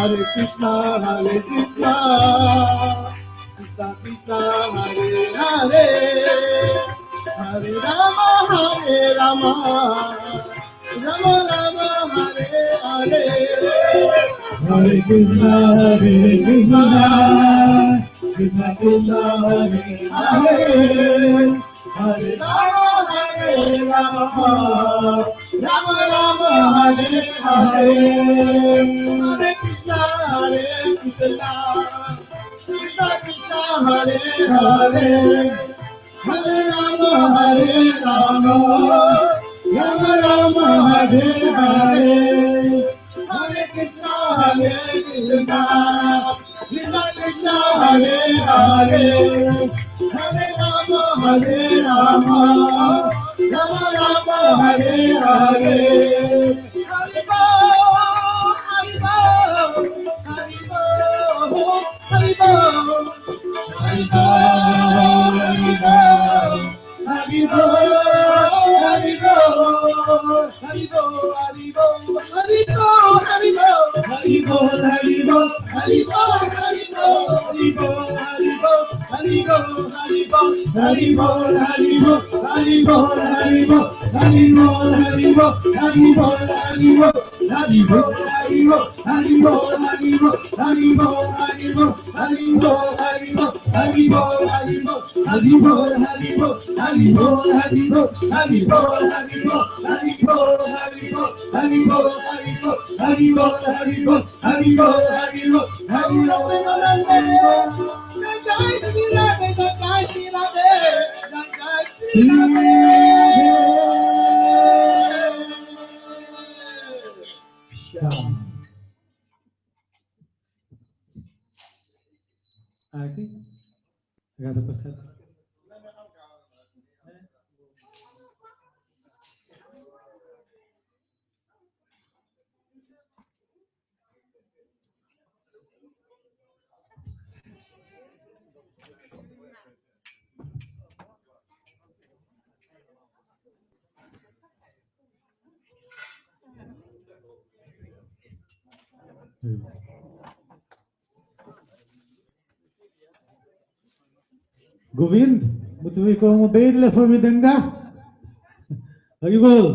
Hare Krishna, Hare Krishna, Krishna Krishna, Hare Hare, Hare Rama, Hare Rama, Rama Rama, Hare Hare, Hare Krishna, Hare Krishna, Krishna Krishna, Hare Hare, Hare Rama, Hare Rama, Rama Rama, Hare Hare, Hare Krishna, Hare Krishna, Krishna Krishna, Hare Hare, Hare Rama, Hare Rama, Rama Rama, Hare Hare, Hare Krishna, Hare Krishna, Krishna Krishna, Hare Hare, Hare Rama, Hare Rama, Rama Rama, Hare Hare, Hare Arti, Radha Prasad. Govind मुझे को mobile ले four विदंगा Hari बोल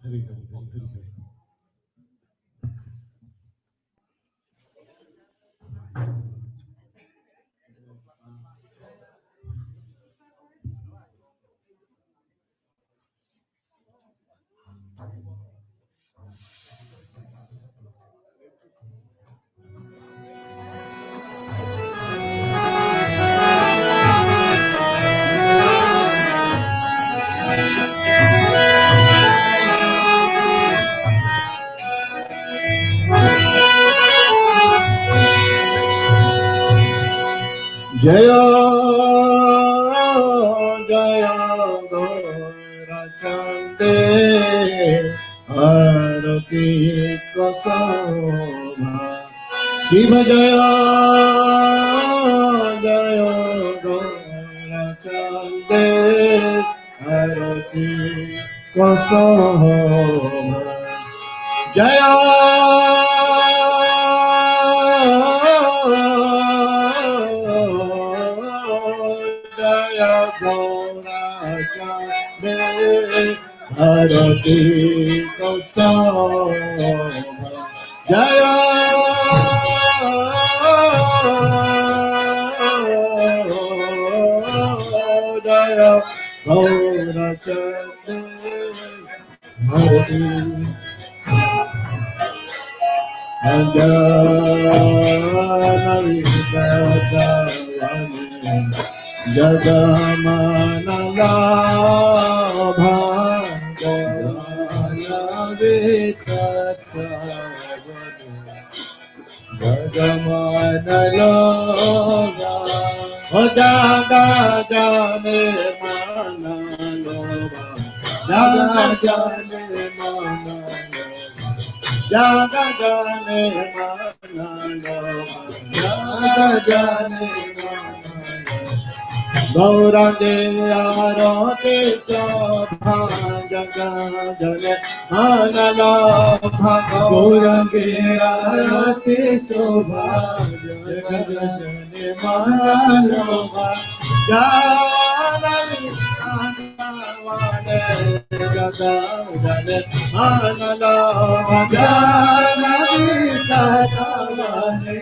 Hari Hari Hari Hari Jaya Jaya Gaurachande Arati Kasama Shiva Jaya Jaya Gaurachande Arati Kasama Jaya Jaya Gaurachande Arati Kasama Jaya Jaya Gaurachande Arati Jagamanala Jaga jane manalo, jaga jane manalo. Gaurande arate sabha, jaga jane manalo. Gaurande arate sabha, jaga jane manalo. Janani anavane jaga jane manalo. Janani anavane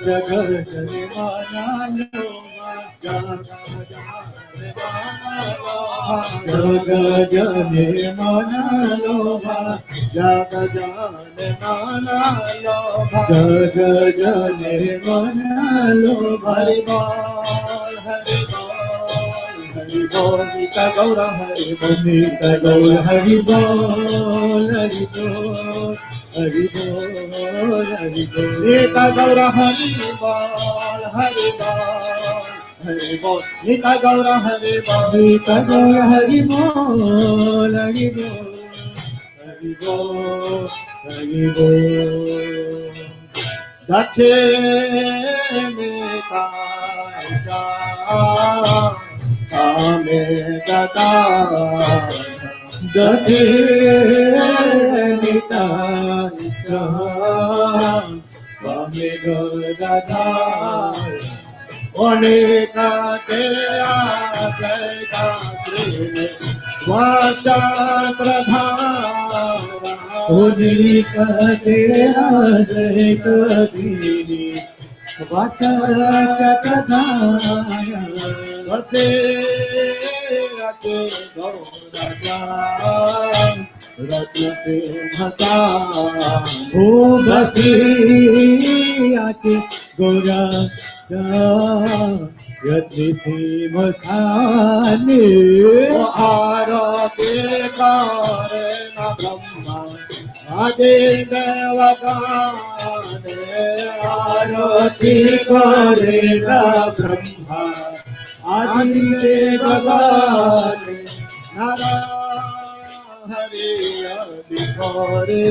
jaga jane manalo. Jaga jane manalo, jaga jane manalo, jaga jane manalo. Hari bol, hari bol, hari bol. Nita Gaura hari bol, Nita Gaura hari bol, hari bol, hari bol, hari bol. Nita Gaura hari bol, hari bol. Hari bol, Nita Gaura hari bol, Nita Gaura hari bol, hari bol, hari bol, hari bol. Dache Nita Ame Dada, Dache Nita Ame Dada. Oneka te ajaita krine vasa pradhara. Oneka te ajaita krine vasa pradhara. Vase ate gauraja ratna se bhata. O vase ate gauraja Yatri Masani Arati Karena Brahma Adi Devagane Arati Karena Brahma Adi Devagane Nara Hari Adi Kore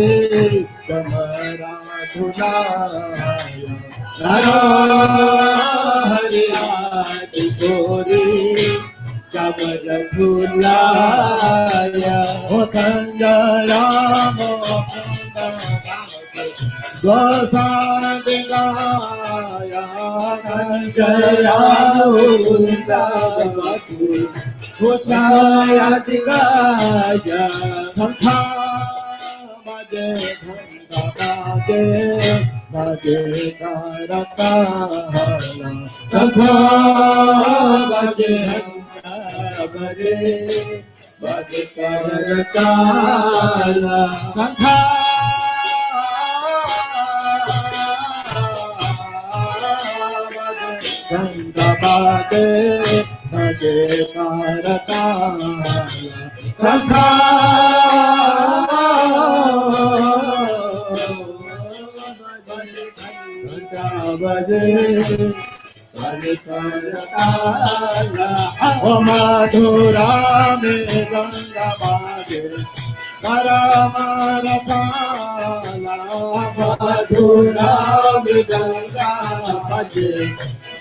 Kamara Dhunaya Nara Hari Adi Kore Kamara Dhunaya O Sanjaya Mokunda Gosandingaya Sanjaya Mokunda Gosaya Tingaya Sankha Bade Bhanda Bade Karata Sankha Bade Bade Bade Karata Sankha Bade Bade Karata Sankha Bade Hari Kartala ओ मधुरा में गंगा बाजे परम रसाला मधुरा में गंगा बाजे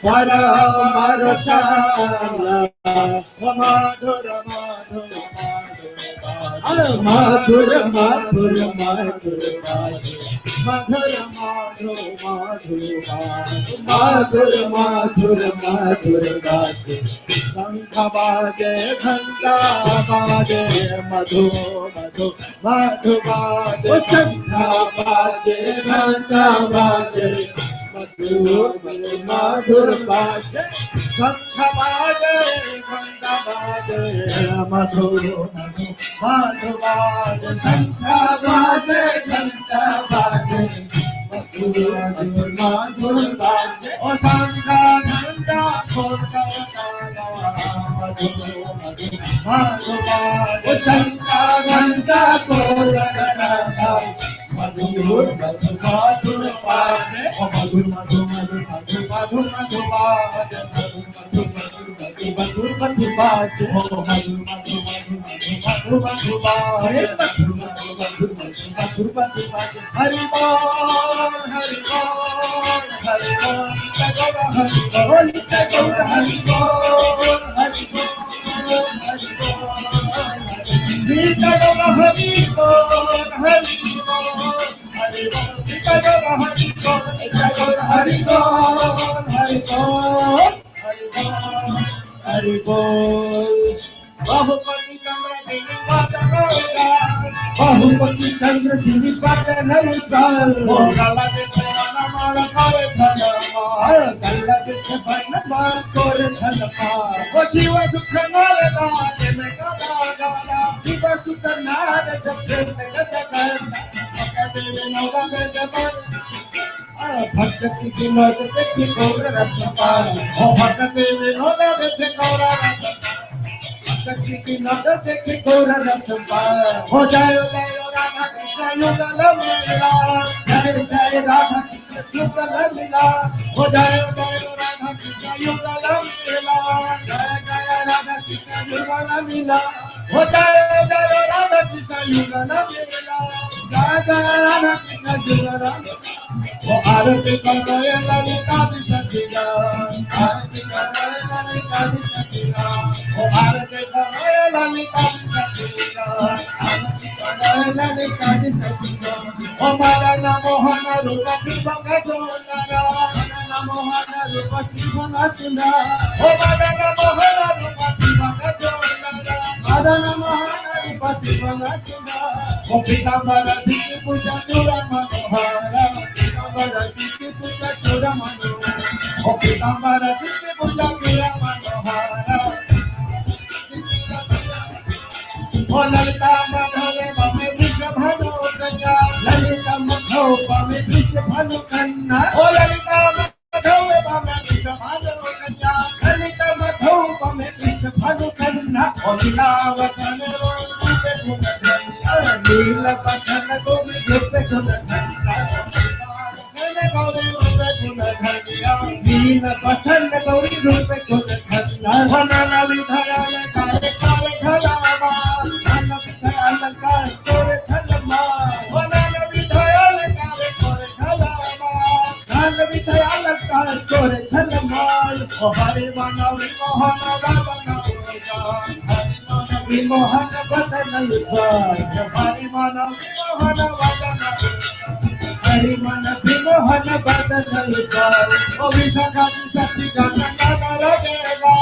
परम रसाला ओ मधुर मधुर मधुर मधुर मधुर मधुर मधुर मधुर मधुर मधुर मधुर शंख बाजे घंटा बाजे मधु मधु मधु बाजे शंख बाजे घंटा बाजे मधुर मधुर बाजे शंख बाजे घंटा बाजे मधुर मधु बाजे शंख बाजे घंटा बाजे मधुर मधुर बाजे ओ शंख घंटा घंटा मधुर मधु बाजे शंख घंटा मधुर मधु मधुर बाजे ओ मधुर मधु मधु मधु मधु मधु बाजे मधुर मधु बाजे ओ मधुर मधु मधु मधु मधु बाजे मधुर मधु मधु मधु मधु बाजे हरि बोल हरि बोल हरि बोल हरि बोल हरि बोल हरि बोल हरि बोल बहुपति चंद्र जिनि पाद नमस्कार ओ गला के सेवा मार करे धनमार गला के सेवा मार करे धनमार ओ जीव दुख नार दाने में गला गला शिव सुत नार जपे में गला देवे नौका में जपन भक्ति की मत देखी गौर रसपाल ओ भक्ति विनोद देखे गौर भक्ति की मत देखी गौर रसपाल हो जाए राधा कृष्ण युगल मेला जय जय राधा कृष्ण युगल मेला हो जाए राधा कृष्ण युगल मेला जय जय राधा कृष्ण युगल मेला हो जाए राधा कृष्ण युगल मेला जय जय राधा कृष्ण युगल ओ आरती करे ललिता विसर्जिता आरती करे ललिता विसर्जिता ओ आरती करे ललिता विसर्जिता आरती करे ललिता विसर्जिता ओ मदन मोहन रूप शिवंग सुंदरा मदन मोहन रूप शिवंग सुंदरा ओ मदन मोहन रूप शिवंग सुंदरा मदन मोहन रूप शिवंग सुंदरा ओ पीतांबर सिंह पूजा चूड़ा मनोहर Siti puja chura manohara, o pitambara siti puja chura manohara. O lalita madhave bhave krishna bhanu kanya, lalita madhave bhave krishna bhanu kanya. O lalita madhave bhave krishna bhanu kanya, lalita madhave bhave krishna bhanu kanya. O nilavatan rupe gunadhanya, nilapatan govi rupe gunadhanya. नील पसंद गौरी रूप कुल धन्ना वनन विधयाल काले काले धलामा वनन विधयाल काले कोरे धलमा वनन विधयाल काले कोरे धलामा वनन विधयाल काले कोरे धलमा ओ हरि मन विमोहन रावण हरि मन विमोहन बदन युद्ध हरि मन विमोहन बदन हरि मन विमोहन बदन युद्ध ओ विशाखा शक्ति गण नागर देवा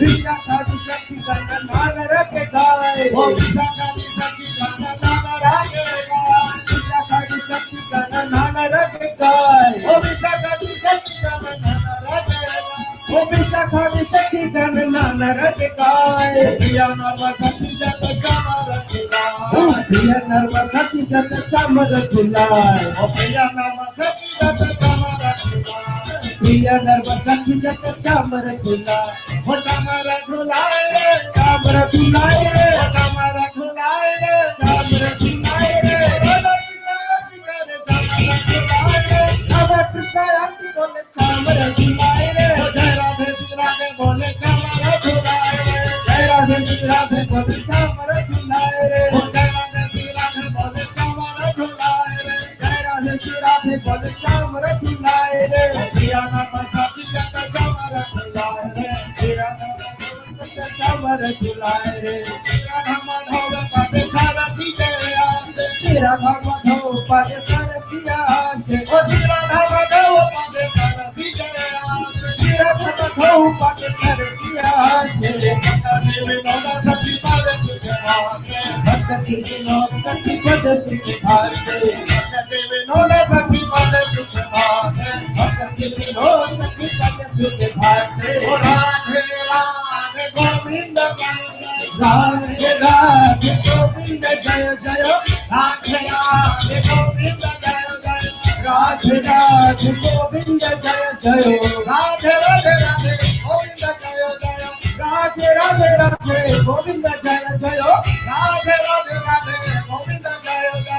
विशाखा शक्ति गण नागर के गाए ओ विशाखा शक्ति गण नागर देवा विशाखा शक्ति गण नागर के गाए ओ विशाखा शक्ति गण नागर देवा ओ विशाखा शक्ति गण नागर के गाए प्रिया नर्व शक्ति जग कमर झुलाए प्रिया नर्व शक्ति जग कमर झुलाए ओ प्रिया नर्व शक्ति जग कमर झुलाए प्रिया नर्व शक्ति जग कमर झुलाए ओ कमर झुलाए कमर झुलाए ओ कमर झुलाए कमर झुलाए कमर झुलाए अब कृष्ण बोले कमर झुलाए जय राधे झुलाए रे जिया नाम सती जग जमर झुलाए रे जिया नाम सती जमर झुलाए रे तेरा नाम धोव पद सरसी जय आसे तेरा नाम धोव पद सरसी आसे ओ तेरा नाम धोव पद सरसी जय आसे तेरा नाम धोव पद सरसी आसे भक्ति विनोद सती पद सुखासे भक्ति विनोद सती पद सुखासे भक्ति विनोद सती पद सुखासे भक्ति विनोद सती पद सुखासे ओ राधे राधे गोविंद राधे राधे गोविंद जय जय राधे राधे गोविंद जय जय राधे राधे गोविंद जय जय राधे राधे राधे गोविंद जय जय राधे राधे राधे गोविंद जय जय राधे राधे राधे गोविंद जय जय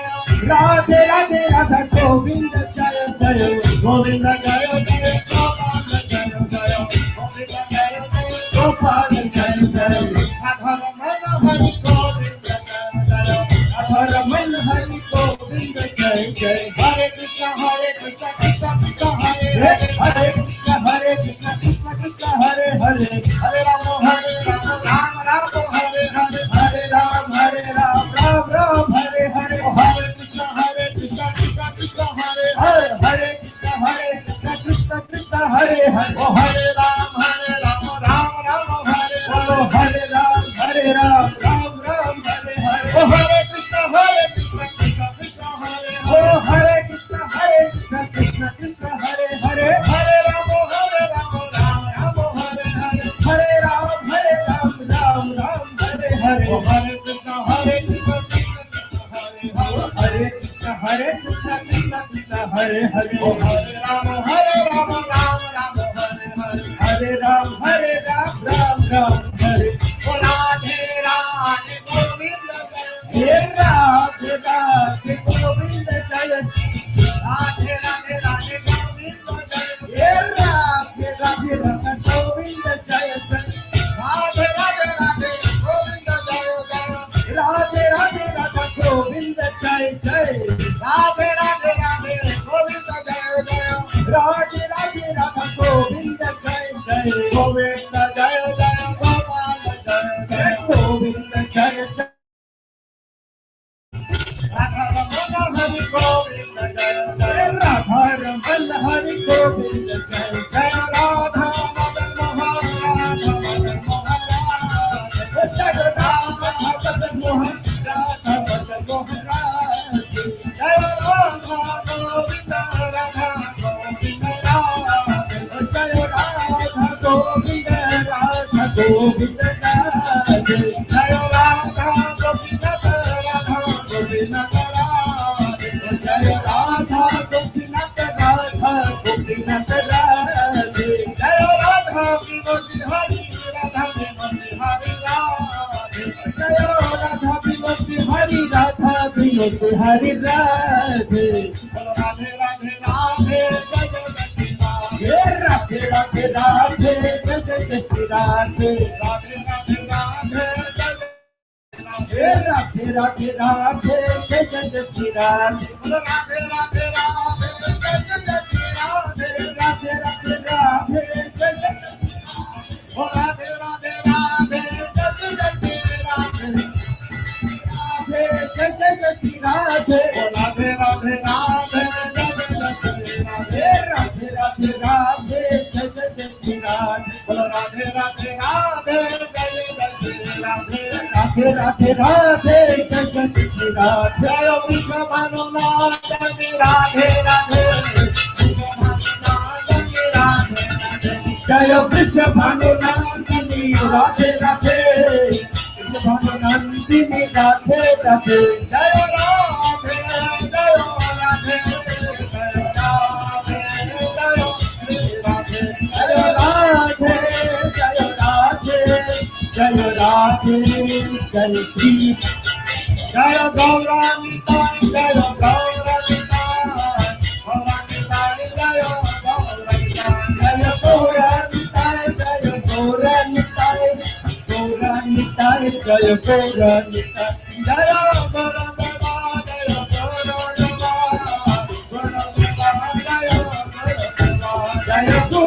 राधे राधे राधे गोविंद जय जय गोविंद जय जय गोपाल जय जय गोविंद जय जय गोपाल जय जय अधर मन हरि गोविंद जय जय अधर मन हरि गोविंद जय जय हरे कृष्ण कृष्ण कृष्ण हरे हरे हरे कृष्ण कृष्ण कृष्ण हरे हरे हरे राम राम राम हरे हरे हरे राम राम राम हरे हरे हरे कृष्ण कृष्ण कृष्ण हरे हरे हरे कृष्ण कृष्ण कृष्ण हरे हरे ओ हरे राम राम राम हरे बोलो हरे राम राम राम हरे हरे ओ हरे कृष्ण कृष्ण कृष्ण हरे ओ हरे कृष्ण कृष्ण कृष्ण हरे हरे हरे राम राम हरे हरे हरे राम राम हरे हरे ओ हरे कृष्ण कृष्ण हरे हरे हरे कृष्ण कृष्ण हरे हरे ओ हरे राम राम हरे हरे हरे राम राम हरे ओ राधे राधे गोविंद जय राधे राधे गोविंद जय राधे राधे राधे गोविंद जय राधे राधे राधे गोविंद जय राधे राधे राधे गोविंद जय राधे राधे राधे गोविंद जय जय राधे राधे राधे गोविंद जय जय राधे राधे राधे गोविंद जय जय गोविंद जय जय गोपाल जय जय गोविंद जय जय राधा रमन हरि गोविंद जय जय राधा रमन हरि गोविंद जय जय राधा मदन मोहन जय राधा मदन मोहन राधा मदन मोहन जय राधा गोविंद राधा गोविंद जय राधा गोविंद राधा गोविंद जय राधा गोविंद राधा गोविंद जय राधा गोपीनाथ राधा गोपीनाथ राधे जय राधा विनोदी हरि राधा विनोदी हरि राधे जय राधा विनोदी हरि राधा विनोदी हरि राधे राधे राधे राधे जय जय राधे राधे राधे जय जय श्री राधे राधे राधे राधे जय राधे राधे राधे जय जय श्री राधे राधे राधे राधे जय जय श्री राधे राधे राधे राधे जय जय ओ राधे राधे राधे जय जय श्री राधे राधे जय जय श्री राधे ओ राधे राधे राधे जय जय श्री राधे राधे राधे राधे जय जय श्री राधे बोलो राधे राधे राधे जय जय श्री राधे राधे राधे राधे जय जय श्री राधे जय वृषभानु नाथ राधे राधे जय वृषभानु नंदिनी राधे राधे वृषभानु नंदिनी राधे राधे जय राधे जय राधे जय राधे जय राधे जय राधे जय राधे जय श्री जय गौरानिताय जय गौरानिताय गौरानिताय जय गौरानिताय जय गौरानिताय गौरानिताय जय गौरानिताय जय गौरानिताय जय Gaura Nitai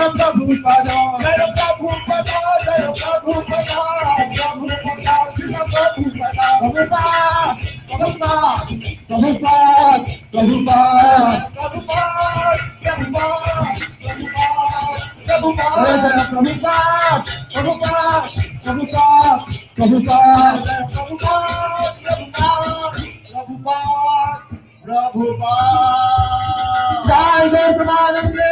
Prabhupada, Jaya Prabhupada, Jaya Prabhupada, Prabhupada, Jaya Prabhupada, Prabhupada, Prabhupada, Prabhupada, Jai Guru Pramanande,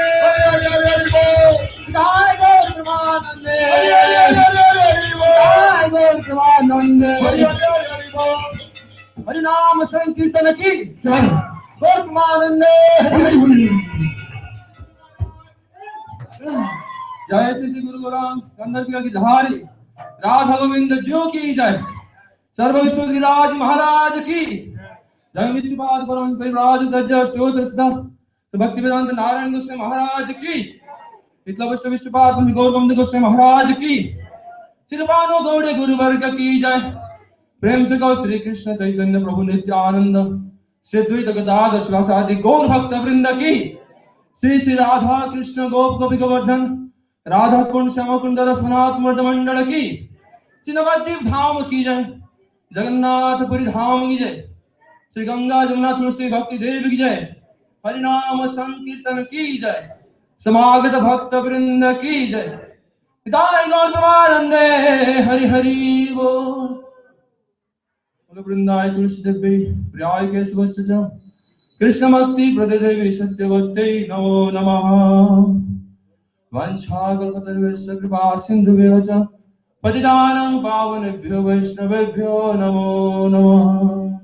Jai Guru Pramanande, Jai Guru Pramanande, Hari Nam Sankirtan ki Jai Guru Pramanande, जय श्री श्री गुरु गोराम गंधर्व की धारी राधा गोविंद ज्यो की जय सर्व विष्णु गिरिराज महाराज की जय विष्णुपाद परम परिव्राज दज्जा स्तोत्र सदा भक्ति वेदांत नारायण गोस्वामी महाराज की विष्णु विष्णुपाद गौर गोविंद गोस्वामी महाराज की श्रीपादो गौड़े गुरु वर्ग की जय प्रेम से गौ श्री कृष्ण चैतन्य प्रभु नित्यानंद श्री द्वैत गदाधर श्रीवासादि गौर भक्त वृंद की श्री श्री राधा कृष्ण गोप गोपी गोवर्धन राधा कुंड श्याम कुंड रसनाथ मर्द मंडल की श्री नवद्वीप धाम की जय जगन्नाथपुरी धाम की जय श्री गंगा जमुना तुलसी भक्ति देव की जय हरिनाम संकीर्तन की जय समागत भक्त वृंद की जय पितामह गौर परमानंदे हरि हरि बोल वृंदाय तुलसी देवी प्रियाय केशवस्य कृष्ण भक्ति प्रदेवी सत्यवत्यै नमो नमः वंशाकल्पतरुभ्यश्च कृपा सिन्धुभ्यः च पतितानां पावनेभ्यो वैष्णवेभ्यो नमो नमः।